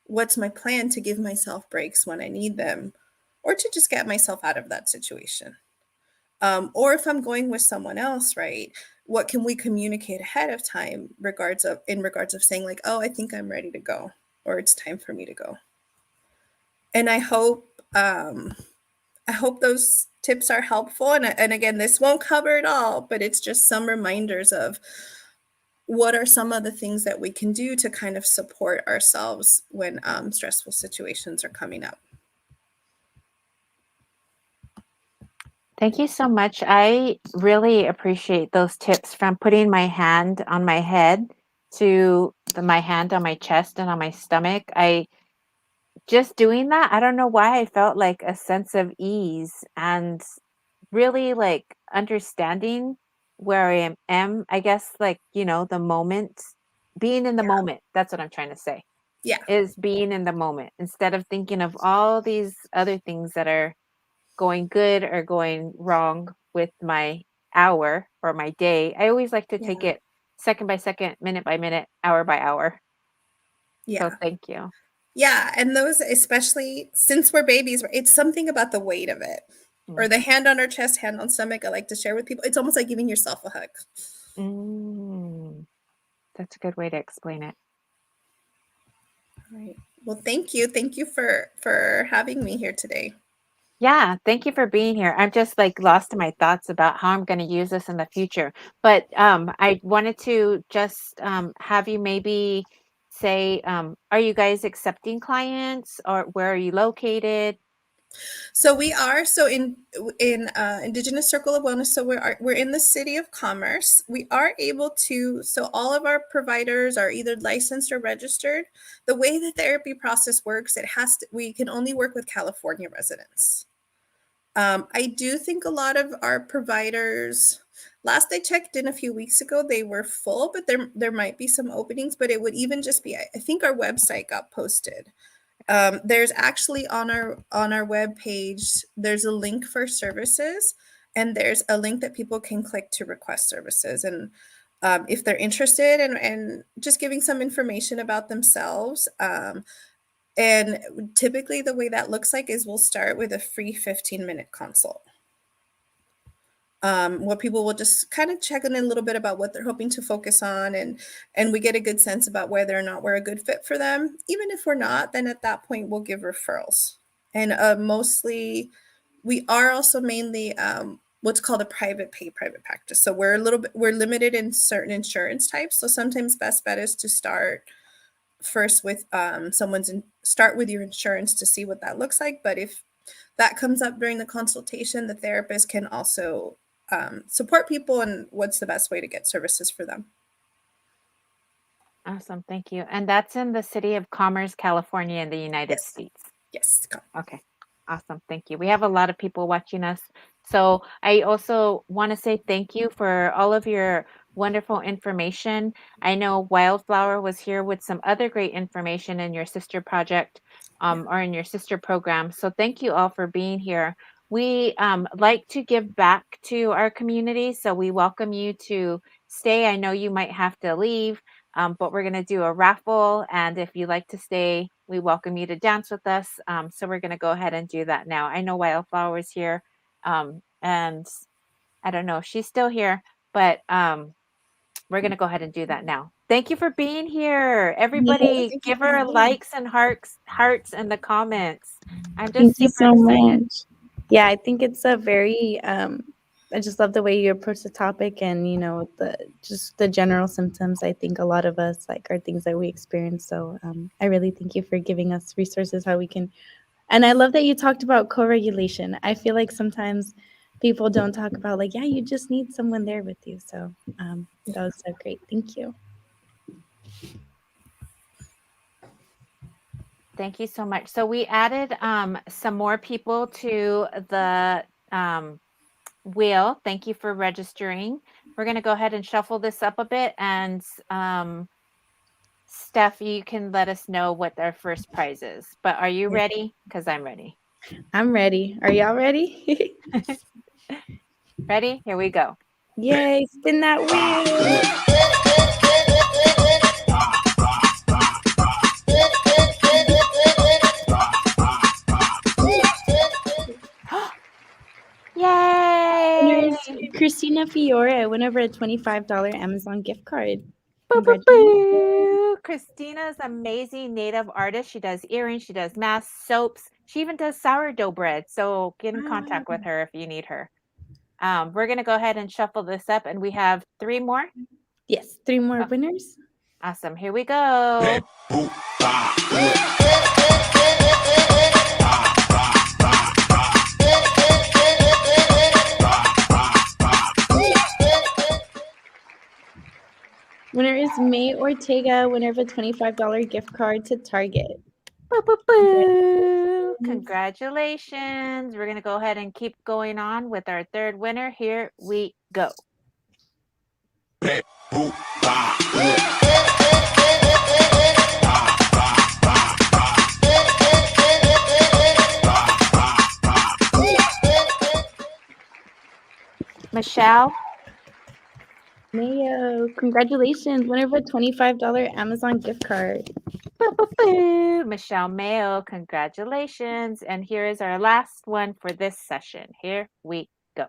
what's my plan to give myself breaks when I need them, or to just get myself out of that situation? Or if I'm going with someone else, right? What can we communicate ahead of time in regards of saying like, oh, I think I'm ready to go, or it's time for me to go. And I hope those tips are helpful. And again, this won't cover it all, but it's just some reminders of what are some of the things that we can do to kind of support ourselves when stressful situations are coming up. Thank you so much. I really appreciate those tips, from putting my hand on my head to my hand on my chest and on my stomach. I just doing that, I don't know why I felt like a sense of ease, and really like understanding where I am, I guess, like, the moment, being in the moment. That's what I'm trying to say, Yeah. is being in the moment instead of thinking of all these other things that are going good or going wrong with my hour or my day. I always like to take it second by second, minute by minute, hour by hour. So Yeah. thank you. Yeah, and those, especially since we're babies, it's something about the weight of it. Or the hand on our chest, hand on stomach, I like to share with people. It's almost like giving yourself a hug. That's a good way to explain it. All right. Well, thank you. Thank you for having me here today. Yeah, thank you for being here. I'm just like lost in my thoughts about how I'm going to use this in the future. But I wanted to just have you maybe say, are you guys accepting clients, or where are you located? So we are in Indigenous Circle of Wellness. So we're in the City of Commerce. We are able to. So all of our providers are either licensed or registered. The way the therapy process works, we can only work with California residents. I do think a lot of our providers, last I checked in a few weeks ago, they were full, but there might be some openings, but it would even just be, I think our website got posted. There's actually on our web page, there's a link for services, and there's a link that people can click to request services. And if they're interested and just giving some information about themselves, and typically the way that looks like is we'll start with a free 15-minute consult. Where people will just kind of check in a little bit about what they're hoping to focus on, and we get a good sense about whether or not we're a good fit for them. Even if we're not, then at that point we'll give referrals. And mostly, we are also mainly what's called a private practice. So we're limited in certain insurance types. So sometimes best bet is to start first with start with your insurance to see what that looks like. But if that comes up during the consultation, the therapist can also support people and what's the best way to get services for them. Awesome, thank you. And that's in the City of Commerce, California, in the United States. Yes. Okay, awesome, thank you. We have a lot of people watching us. So I also want to say thank you for all of your wonderful information. I know Wildflower was here with some other great information in your sister project or in your sister program. So thank you all for being here. We like to give back to our community, so we welcome you to stay. I know you might have to leave, but we're going to do a raffle, and if you like to stay, we welcome you to dance with us. So we're going to go ahead and do that now. I know Wildflower is here, and I don't know if she's still here, but we're going to go ahead and do that now. Thank you for being here. Everybody give her likes and hearts in the comments. I'm just Thank you super so excited. much. Yeah, I think it's a very I just love the way you approach the topic, and the general symptoms. I think a lot of us are things that we experience. So I really thank you for giving us resources how we can. And I love that you talked about co-regulation. I feel like sometimes people don't talk about you just need someone there with you. So that was so great. Thank you. Thank you so much. So we added some more people to the wheel. Thank you for registering. We're going to go ahead and shuffle this up a bit, and Steph, you can let us know what our first prize is. But are you ready? Because I'm ready. I'm ready. Are y'all ready? Ready? Here we go. Yay, spin that wheel. Yay! Christina Fiore went over a $25 Amazon gift card. Boo, boo, Congratulations. boo. Christina's amazing native artist. She does earrings, she does masks, soaps. She even does sourdough bread. So get in contact with her if you need her. We're going to go ahead and shuffle this up, and we have 3 more. Yes, 3 more winners. Awesome. Here we go. Winner is May Ortega, winner of a $25 gift card to Target. Boo, boo, boo. Congratulations. We're going to go ahead and keep going on with our 3rd winner. Here we go. Michelle. Mayo, congratulations, winner of a $25 Amazon gift card. Michelle Mayo, congratulations. And here is our last one for this session. Here we go.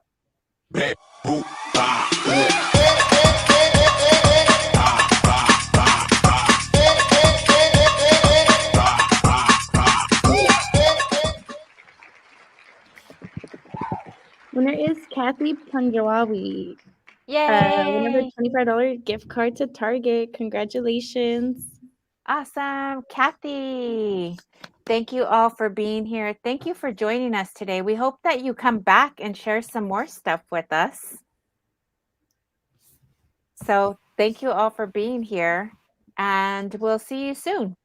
Winner is Kathy Panjawawi. Winner of Yay! a $25 gift card to Target. Congratulations. Awesome. Kathy, thank you all for being here. Thank you for joining us today. We hope that you come back and share some more stuff with us. So thank you all for being here, and we'll see you soon.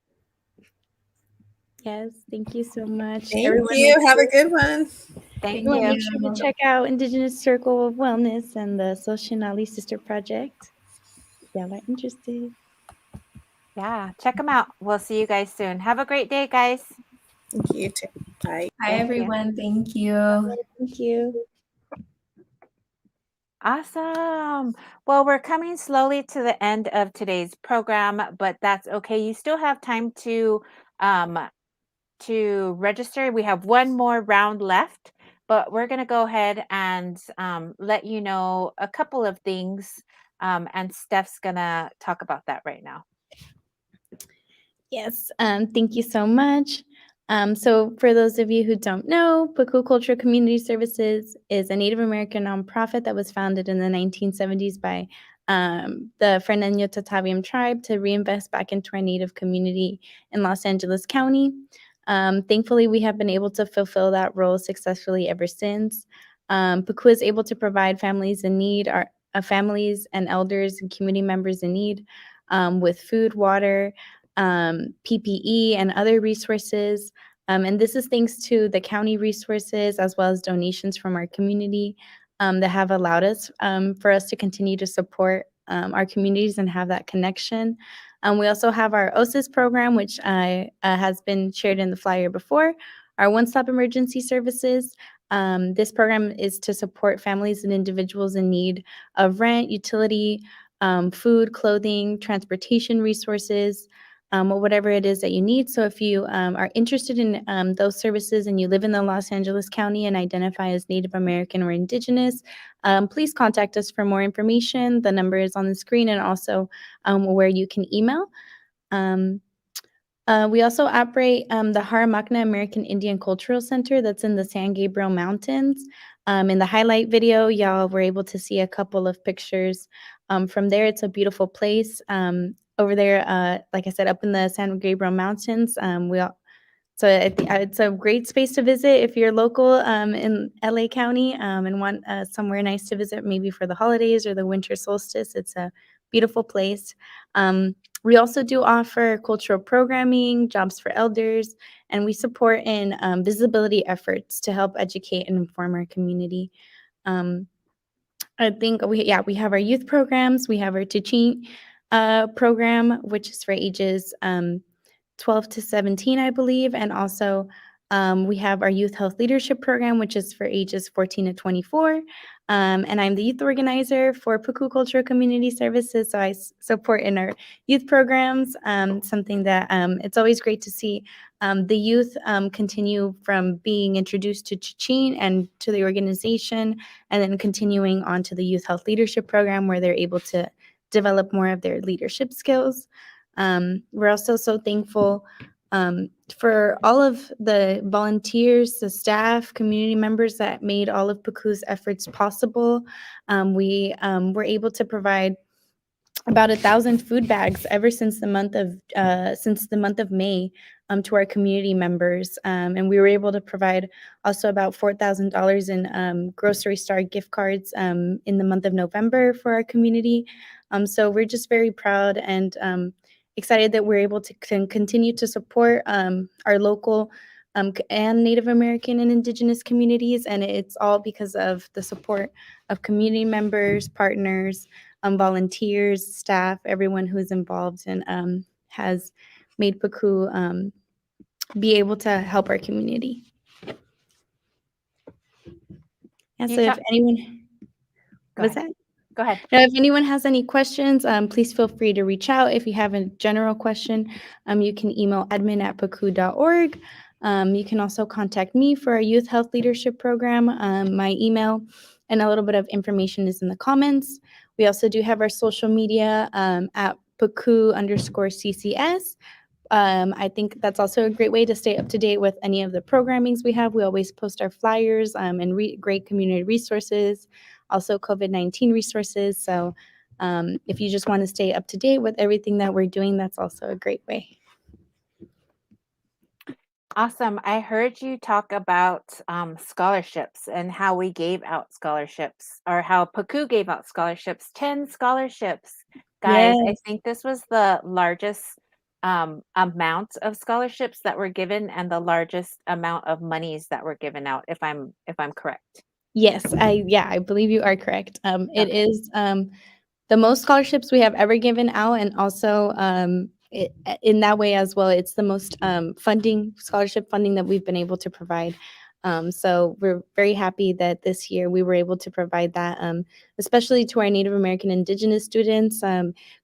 Yes, thank you so much. Thank Everyone, you. Have a good one. Thank everyone you. make sure to check out Indigenous Circle of Wellness and the Sociality Sister Project if y'all are interested. Yeah, check them out. We'll see you guys soon. Have a great day, guys. Thank you too. Bye. Hi, Thank you. everyone. Thank you. Thank you. Awesome. Well, we're coming slowly to the end of today's program, but that's okay. You still have time to register. We have one more round left, but we're going to go ahead and let you know a couple of things, and Steph's going to talk about that right now. Yes, thank you so much. So for those of you who don't know, Pukuu Cultural Community Services is a Native American nonprofit that was founded in the 1970s by the Fernando Tataviam tribe to reinvest back into our Native community in Los Angeles County. Thankfully, we have been able to fulfill that role successfully ever since. Pukuu is able to provide families in need, families and elders and community members in need with food, water, PPE, and other resources. And this is thanks to the county resources as well as donations from our community that have allowed us for us to continue to support our communities and have that connection. We also have our OSIS program, which has been shared in the flyer before, our one-stop emergency services. This program is to support families and individuals in need of rent, utility, food, clothing, transportation resources, or whatever it is that you need. So if you are interested in those services and you live in the Los Angeles County and identify as Native American or Indigenous, please contact us for more information. The number is on the screen and also where you can email. We also operate the Haramakna American Indian Cultural Center that's in the San Gabriel Mountains. In the highlight video, y'all were able to see a couple of pictures from there. It's a beautiful place. Over there, like I said, up in the San Gabriel Mountains, so it's a great space to visit if you're local in LA County and want somewhere nice to visit, maybe for the holidays or the winter solstice. It's a beautiful place. We also do offer cultural programming, jobs for elders, and we support in visibility efforts to help educate and inform our community. I think we have our youth programs. We have our Teaching program, which is for ages 12 to 17, I believe. And also we have our Youth Health Leadership Program, which is for ages 14 to 24. And I'm the youth organizer for Pukuu Cultural Community Services. So I support in our youth programs, something that it's always great to see the youth continue from being introduced to Chichin and to the organization, and then continuing on to the Youth Health Leadership Program where they're able to develop more of their leadership skills. We're also so thankful for all of the volunteers, the staff, community members that made all of Pukuu's efforts possible. We were able to provide about 1,000 food bags ever since the month of May to our community members, and we were able to provide also about $4,000 in Grocery Star gift cards in the month of November for our community. So we're just very proud and excited that we're able to continue to support our local and Native American and Indigenous communities, and it's all because of the support of community members, partners, volunteers, staff, everyone who's involved and has made Pukuu be able to help our community. Yeah, so if anyone, what's that? Go ahead. Now, if anyone has any questions, please feel free to reach out. If you have a general question, you can email admin@pukuu.org. You can also contact me for our Youth Health Leadership Program. My email and a little bit of information is in the comments. We also do have our social media at Pukuu_CCS. I think that's also a great way to stay up to date with any of the programmings we have. We always post our flyers and great community resources, also COVID-19 resources. So if you just want to stay up to date with everything that we're doing, that's also a great way. Awesome. I heard you talk about scholarships and how we gave out scholarships, or how Pukuu gave out scholarships, 10 scholarships. Guys, I Yes. think this was the largest amount of scholarships that were given and the largest amount of monies that were given out, if I'm correct. Yes, I believe you are correct. It Okay. is the most scholarships we have ever given out, and also in that way as well, it's the most scholarship funding that we've been able to provide. So we're very happy that this year we were able to provide that, especially to our Native American Indigenous students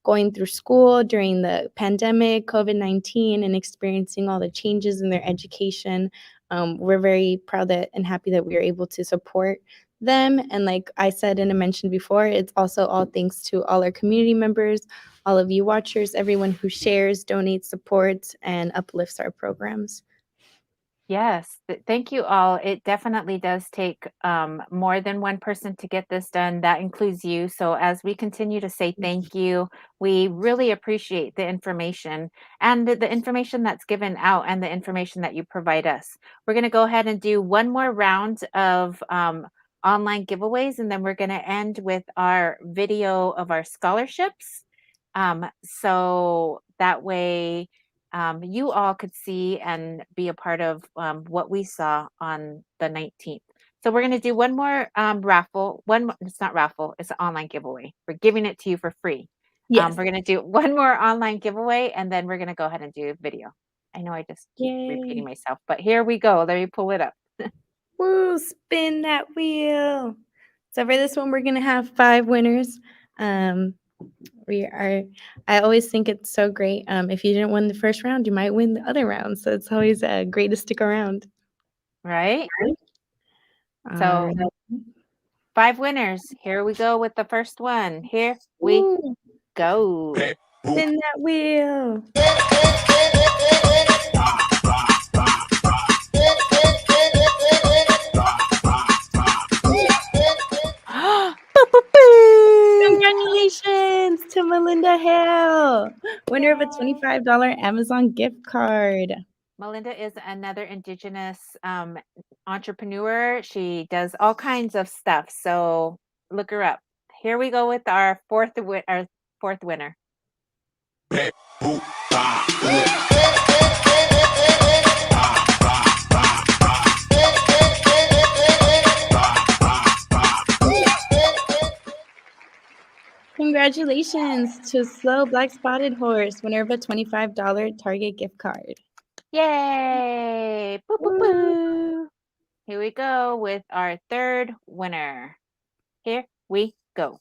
going through school during the pandemic, COVID-19, and experiencing all the changes in their education. We're very proud and happy that we were able to support them. And like I said and I mentioned before, it's also all thanks to all our community members, all of you watchers, everyone who shares, donates, supports, and uplifts our programs. Yes, thank you all. It definitely does take more than one person to get this done. That includes you. So as we continue to say thank you, we really appreciate the information and the information that's given out and the information that you provide us. We're going to go ahead and do one more round of online giveaways, and then we're going to end with our video of our scholarships. So that way you all could see and be a part of what we saw on the 19th. So we're going to do one more raffle. It's not raffle, it's an online giveaway. We're giving it to you for free. Yes. We're going to do one more online giveaway, and then we're going to go ahead and do a video. I know I just keep repeating myself, but here we go. Let me pull it up. Woo, spin that wheel. So for this one, we're going to have 5 winners. I always think it's so great. If you didn't win the first round, you might win the other round. So it's always great to stick around. Right? All So right. 5 winners. Here we go with the first one. Here we Woo, go. spin that wheel. Congratulations to Melinda Hale, winner of a $25 Amazon gift card. Melinda is another Indigenous entrepreneur. She does all kinds of stuff. So look her up. Here we go with our fourth winner. Congratulations to Slow Black Spotted Horse, winner of a $25 Target gift card. Yay! Boo, boo, boo. Here we go with our third winner. Here we go.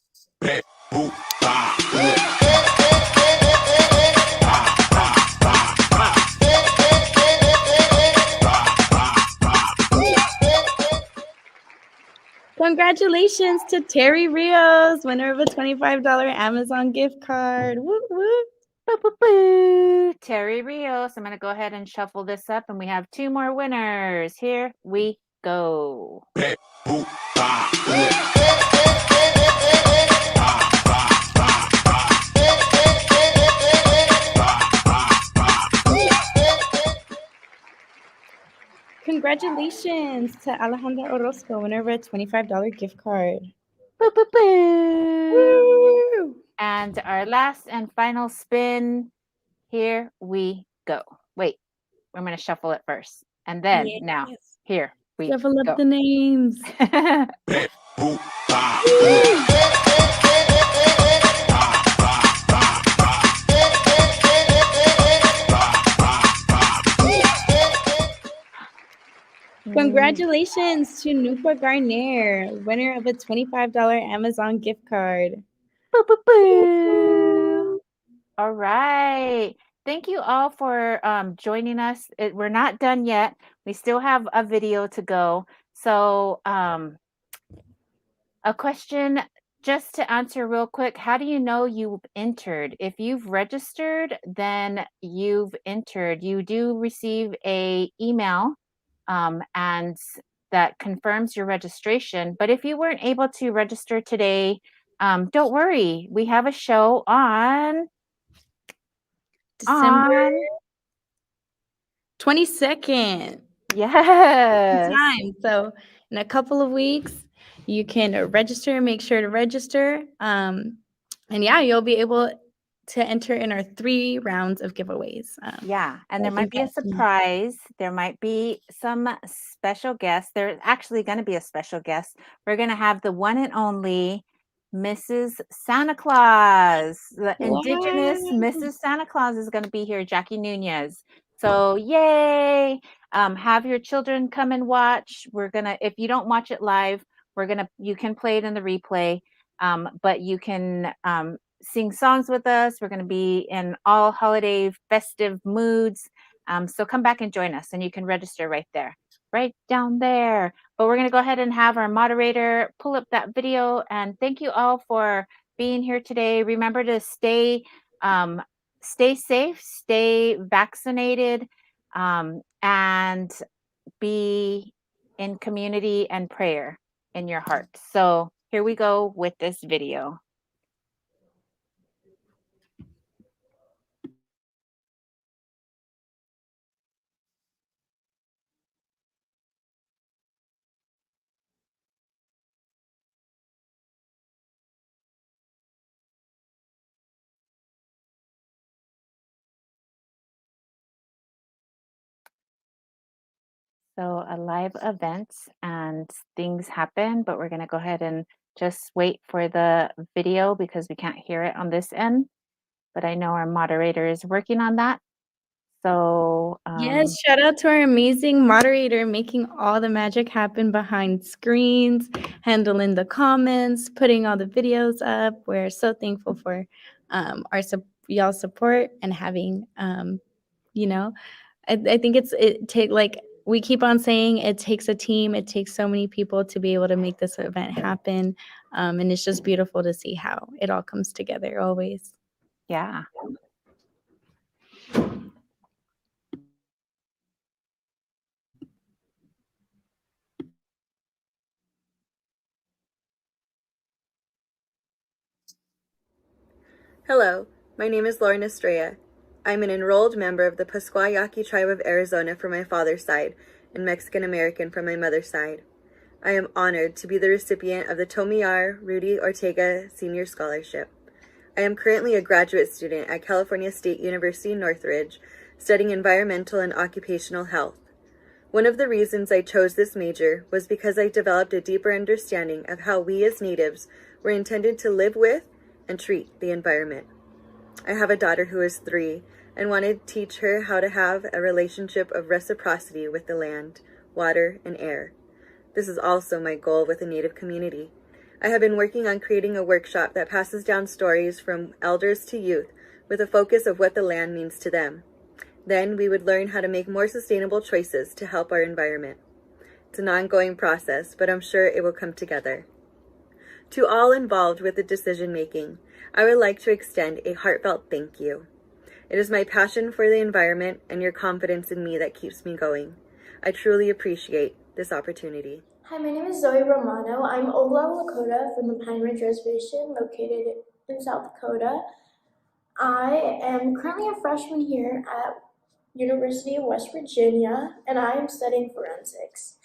Congratulations to Terry Rios, winner of a $25 Amazon gift card. Woo, woo. Boo, boo, boo. Terry Rios. I'm going to go ahead and shuffle this up, and we have 2 more winners. Here we go. Congratulations to Alejandra Orozco, winner of a $25 gift card. Boo, boo, boo. Woo! And our last and final spin. Here we go. Wait, I'm going to shuffle it first. And then now, here we Shuffle go. up the names. Congratulations Congratulations to Newport Garnier, winner of a $25 Amazon gift card. Boo, boo, boo. All right. Thank you all for joining us. We're not done yet. We still have a video to go. So a question just to answer real quick. How do you know you've entered? If you've registered, then you've entered. You do receive a email and that confirms your registration. But if you weren't able to register today, don't worry. We have a show on December 22nd. Yes. Time. So in a couple of weeks, you can register. Make sure to register. And yeah, you'll be able to enter in our 3 rounds of giveaways. Yeah, and there I might think be a that's enough. surprise. There might be some special guests. There's actually going to be a special guest. We're going to have the one and only Mrs. Santa Claus. The Indigenous Wow. Mrs. Santa Claus is going to be here, Jackie Nunez. So yay! Have your children come and watch. We're gonna, if you don't watch it live, you can play it in the replay, but you can sing songs with us. We're going to be in all holiday festive moods. So come back and join us, and you can register right there, right down there. But we're going to go ahead and have our moderator pull up that video. And thank you all for being here today. Remember to stay safe, stay vaccinated, and be in community and prayer in your heart. So here we go with this video. So a live event and things happen, but we're going to go ahead and just wait for the video because we can't hear it on this end. But I know our moderator is working on that. So Yes, shout out to our amazing moderator making all the magic happen behind screens, handling the comments, putting all the videos up. We're so thankful for y'all's support and having you know, I think we keep on saying it takes a team. It takes so many people to be able to make this event happen. And it's just beautiful to see how it all comes together always. yeah. Hello, my name is Lauren Estrella. I'm an enrolled member of the Pascua Yaqui tribe of Arizona from my father's side and Mexican American from my mother's side. I am honored to be the recipient of the Tomiar Rudy Ortega Senior Scholarship. I am currently a graduate student at California State University Northridge, studying environmental and occupational health. One of the reasons I chose this major was because I developed a deeper understanding of how we as natives were intended to live with and treat the environment. I have a daughter who is 3 and want to teach her how to have a relationship of reciprocity with the land, water, and air. This is also my goal with the Native community. I have been working on creating a workshop that passes down stories from elders to youth with a focus of what the land means to them. Then we would learn how to make more sustainable choices to help our environment. It's an ongoing process, but I'm sure it will come together. To all involved with the decision making, I would like to extend a heartfelt thank you. It is my passion for the environment and your confidence in me that keeps me going. I truly appreciate this opportunity. Hi, my name is Zoe Romano. I'm Oglala Lakota from the Pine Ridge Reservation located in South Dakota. I am currently a freshman here at University of West Virginia, and I am studying forensics.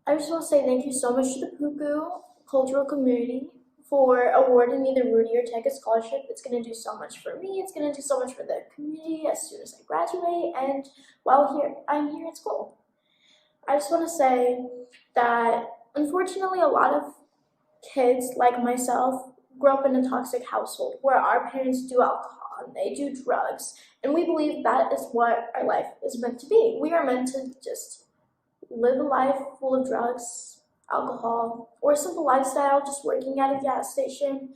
I just want to say thank you so much to the Pukuu cultural community for awarding me the Rudy Ortega Scholarship. It's going to do so much for me. It's going to do so much for the community as soon as I graduate and while I'm here at school. I just want to say that unfortunately a lot of kids like myself grow up in a toxic household where our parents do alcohol and they do drugs, and we believe that is what our life is meant to be. We are meant to just live a life full of drugs, alcohol, or a simple lifestyle, just working at a gas station.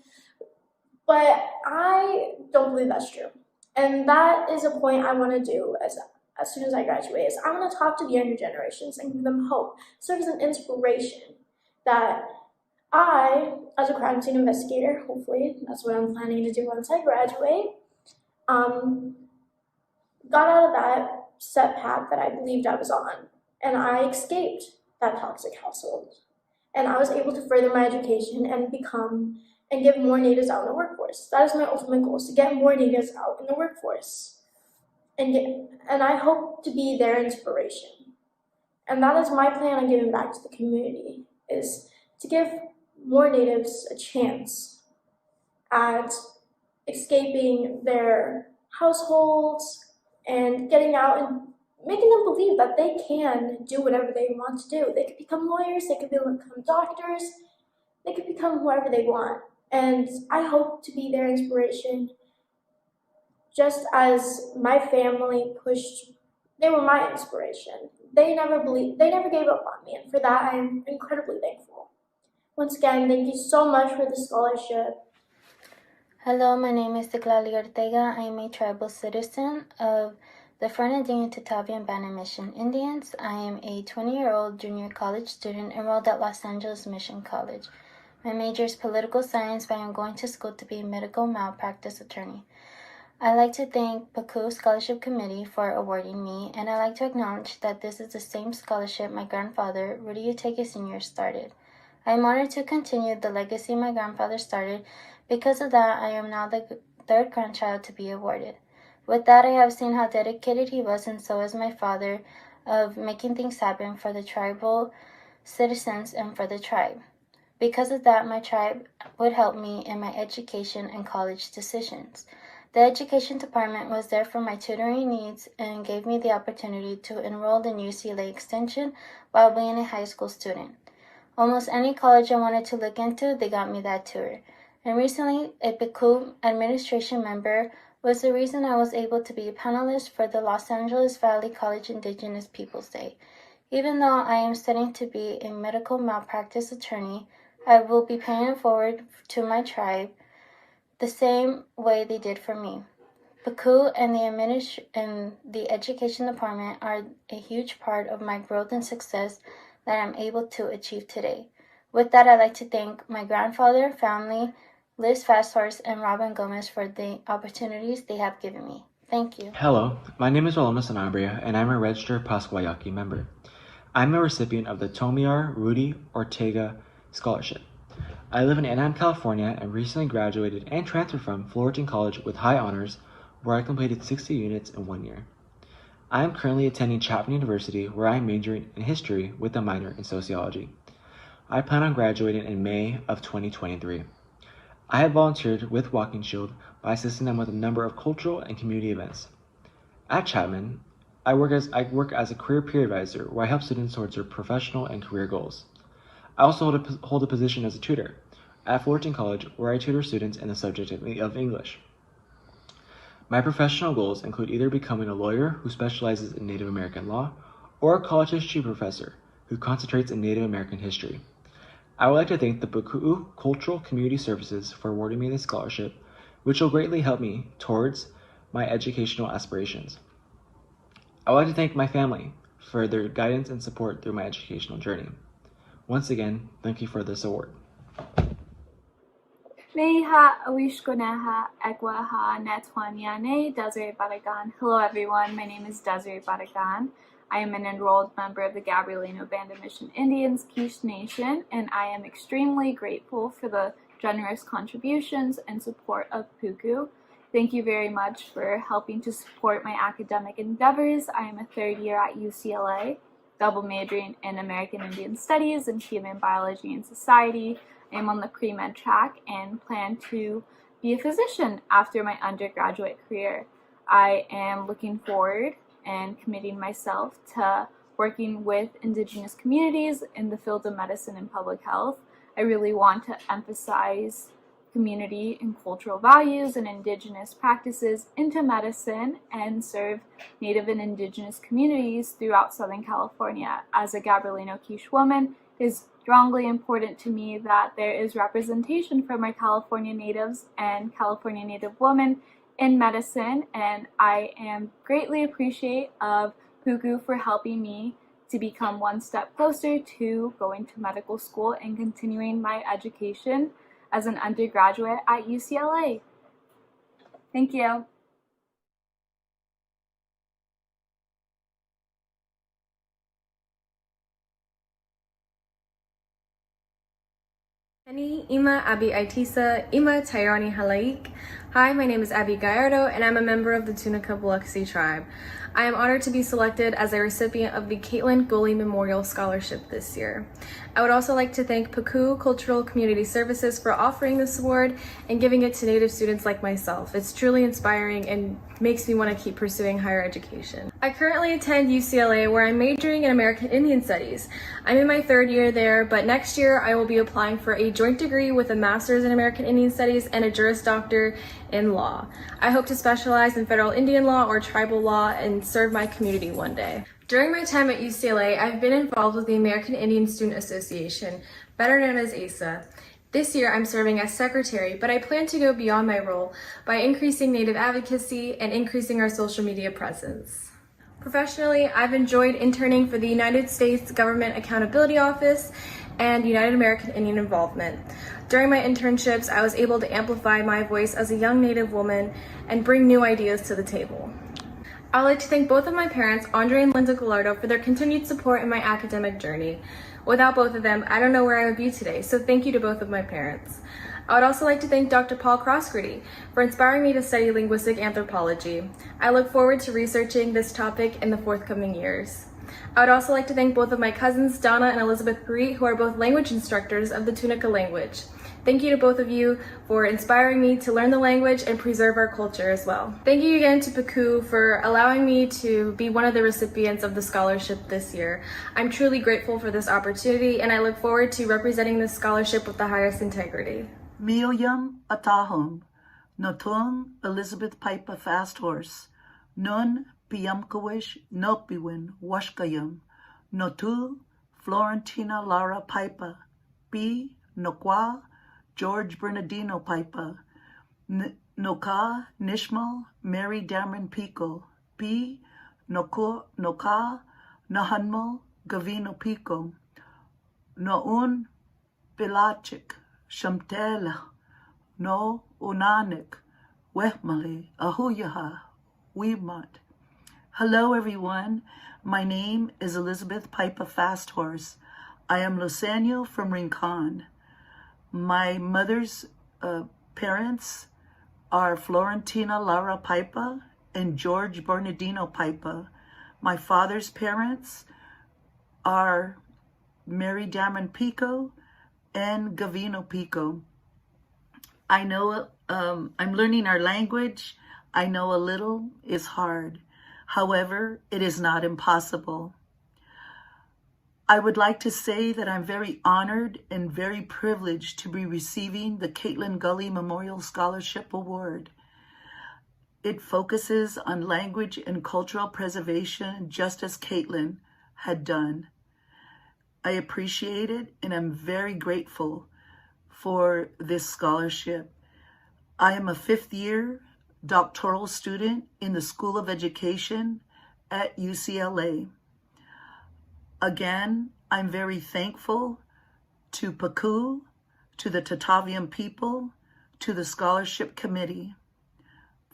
But I don't believe that's true. And that is a point I want to do as soon as I graduate, is I want to talk to the younger generations and give them hope, serve as an inspiration that I, as a crime scene investigator, hopefully, that's what I'm planning to do once I graduate, got out of that set path that I believed I was on, and I escaped that toxic household. And I was able to further my education and become and get more natives out in the workforce. That is my ultimate goal, is to get more natives out in the workforce. And I hope to be their inspiration. And that is my plan on giving back to the community, is to give more natives a chance at escaping their households and getting out and making them believe that they can do whatever they want to do. They could become lawyers, they could become doctors, they could become whoever they want. And I hope to be their inspiration, just as my family pushed, they were my inspiration. They never gave up on me, and for that I'm incredibly thankful. Once again, thank you so much for the scholarship. Hello, my name is Gallardo. I am a tribal citizen of the Fernandina Tatavian Band Mission Indians. I am a 20-year-old junior college student enrolled at Los Angeles Mission College. My major is political science, but I am going to school to be a medical malpractice attorney. I'd like to thank Pukuu Scholarship Committee for awarding me, and I'd like to acknowledge that this is the same scholarship my grandfather, Rudy Utege Sr., started. I am honored to continue the legacy my grandfather started. Because of that, I am now the third grandchild to be awarded. With that, I have seen how dedicated he was, and so is my father, of making things happen for the tribal citizens and for the tribe. Because of that, my tribe would help me in my education and college decisions. The education department was there for my tutoring needs and gave me the opportunity to enroll in UCLA Extension while being a high school student. Almost any college I wanted to look into, they got me that tour. And recently, a Pukuu administration member was the reason I was able to be a panelist for the Los Angeles Valley College Indigenous Peoples Day. Even though I am studying to be a medical malpractice attorney, I will be paying it forward to my tribe the same way they did for me. Pukuu and the education department are a huge part of my growth and success that I'm able to achieve today. With that, I'd like to thank my grandfather, family, Liz Fasthorse, and Robin Gomez for the opportunities they have given me. Thank you. Hello, my name is Oloma Sanabria, and I'm a registered Pasquayaki member. I'm a recipient of the Tomiar Rudy Ortega Scholarship. I live in Anaheim, California, and recently graduated and transferred from Fullerton College with high honors, where I completed 60 units in 1 year. I am currently attending Chapman University, where I am majoring in history with a minor in sociology. I plan on graduating in May of 2023. I have volunteered with Walking Shield by assisting them with a number of cultural and community events. At Chapman, I work as a career peer advisor, where I help students towards their professional and career goals. I also hold a position as a tutor at Fullerton College, where I tutor students in the subject of English. My professional goals include either becoming a lawyer who specializes in Native American law, or a college history professor who concentrates in Native American history. I would like to thank the Pukuu Cultural Community Services for awarding me this scholarship, which will greatly help me towards my educational aspirations. I would like to thank my family for their guidance and support through my educational journey. Once again, thank you for this award. Hello everyone, my name is Desiree Baragan. I am an enrolled member of the Gabrielino Band of Mission Indians, Quiche Nation, and I am extremely grateful for the generous contributions and support of Pukuu. Thank you very much for helping to support my academic endeavors. I am a third year at UCLA, double majoring in American Indian Studies and Human Biology and Society. I am on the pre-med track and plan to be a physician after my undergraduate career. I am looking forward and committing myself to working with Indigenous communities in the field of medicine and public health. I really want to emphasize community and cultural values and Indigenous practices into medicine and serve Native and Indigenous communities throughout Southern California. As a Gabrielino Quiche woman, it is strongly important to me that there is representation for my California Natives and California Native women in medicine, and I am greatly appreciative of Pukuu for helping me to become one step closer to going to medical school and continuing my education as an undergraduate at UCLA. Thank you. Ani Ima Abi Aitisa Ima Tairani Halaik. Hi, my name is Abby Gallardo, and I'm a member of the Tunica Biloxi tribe. I am honored to be selected as a recipient of the Caitlin Goley Memorial Scholarship this year. I would also like to thank Pukuu Cultural Community Services for offering this award and giving it to Native students like myself. It's truly inspiring and makes me want to keep pursuing higher education. I currently attend UCLA, where I'm majoring in American Indian Studies. I'm in my third year there, but next year I will be applying for a joint degree with a master's in American Indian Studies and a Juris Doctor in law. I hope to specialize in federal Indian law or tribal law and serve my community one day. During my time at UCLA, I've been involved with the American Indian Student Association, better known as ASA. This year, I'm serving as secretary, but I plan to go beyond my role by increasing Native advocacy and increasing our social media presence. Professionally, I've enjoyed interning for the United States Government Accountability Office and United American Indian Involvement. During my internships, I was able to amplify my voice as a young Native woman and bring new ideas to the table. I would like to thank both of my parents, Andre and Linda Gallardo, for their continued support in my academic journey. Without both of them, I don't know where I would be today, so thank you to both of my parents. I would also like to thank Dr. Paul Crossgrady for inspiring me to study linguistic anthropology. I look forward to researching this topic in the forthcoming years. I would also like to thank both of my cousins, Donna and Elizabeth Paree, who are both language instructors of the Tunica language. Thank you to both of you for inspiring me to learn the language and preserve our culture as well. Thank you again to Pukuu for allowing me to be one of the recipients of the scholarship this year. I'm truly grateful for this opportunity, and I look forward to representing this scholarship with the highest integrity. Miyoyam Atahum, Notung Elizabeth Piper Fast Horse, Nun Piyamkawish Nopiwin Washkayam, Notu Florentina Lara Piper, P Nokwa George Bernardino Piper, Noka Nishmal Mary Dameron Pico, P Noka Nahanmal Gavino Pico, Noun Pilachik Shamtela, No Unanik, Wehmali, Ahuyaha, Weemat. Hello everyone, my name is Elizabeth Piper Fast Horse. I am Lusanio from Rincon. My mother's parents are Florentina Lara Piper and George Bernardino Piper. My father's parents are Mary Dameron Pico and Gavino Pico. I know I'm learning our language. I know a little is hard. However, it is not impossible. I would like to say that I'm very honored and very privileged to be receiving the Caitlin Goley Memorial Scholarship Award. It focuses on language and cultural preservation, just as Caitlin had done. I appreciate it, and I'm very grateful for this scholarship. I am a fifth-year doctoral student in the School of Education at UCLA. Again, I'm very thankful to Pukuu, to the Tataviam people, to the scholarship committee.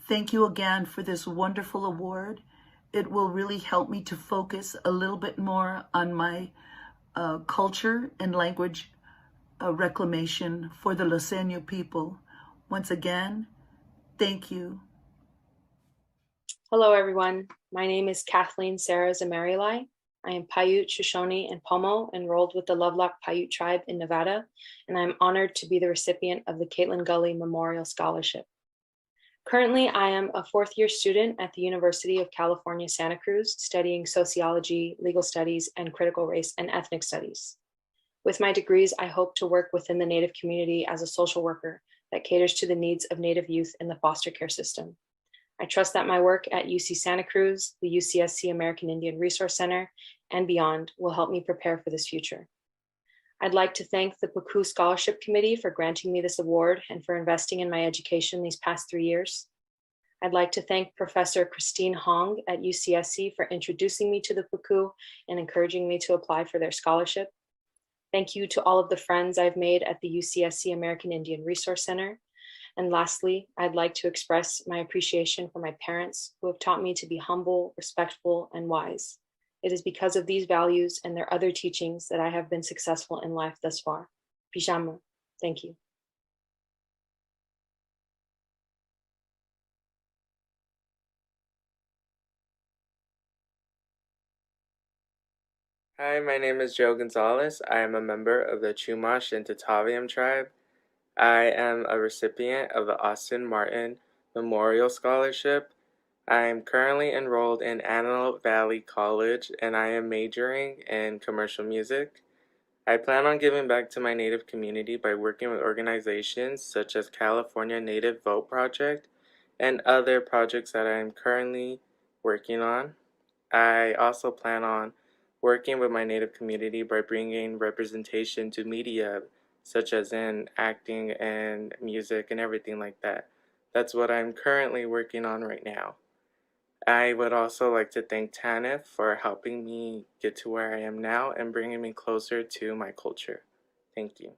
Thank you again for this wonderful award. It will really help me to focus a little bit more on my culture and language reclamation for the Luiseño people. Once again, thank you. Hello, everyone. My name is Kathleen Sarah Zamerilai. I am Paiute, Shoshone, and Pomo, enrolled with the Lovelock Paiute tribe in Nevada, and I'm honored to be the recipient of the Caitlin Goley Memorial Scholarship. Currently, I am a fourth-year student at the University of California, Santa Cruz, studying sociology, legal studies, and critical race and ethnic studies. With my degrees, I hope to work within the Native community as a social worker that caters to the needs of Native youth in the foster care system. I trust that my work at UC Santa Cruz, the UCSC American Indian Resource Center, and beyond will help me prepare for this future. I'd like to thank the Pukuu Scholarship Committee for granting me this award and for investing in my education these past 3 years. I'd like to thank Professor Christine Hong at UCSC for introducing me to the Pukuu and encouraging me to apply for their scholarship. Thank you to all of the friends I've made at the UCSC American Indian Resource Center. And lastly, I'd like to express my appreciation for my parents who have taught me to be humble, respectful, and wise. It is because of these values and their other teachings that I have been successful in life thus far. Pijama, thank you. Hi, my name is Joe Gonzalez. I am a member of the Chumash and Tataviam tribe. I am a recipient of the Austin Martin Memorial Scholarship. I am currently enrolled in Antelope Valley College and I am majoring in commercial music. I plan on giving back to my Native community by working with organizations such as California Native Vote Project and other projects that I am currently working on. I also plan on working with my Native community by bringing representation to media, such as in acting and music and everything like that. That's what I'm currently working on right now. I would also like to thank TANF for helping me get to where I am now and bringing me closer to my culture. Thank you.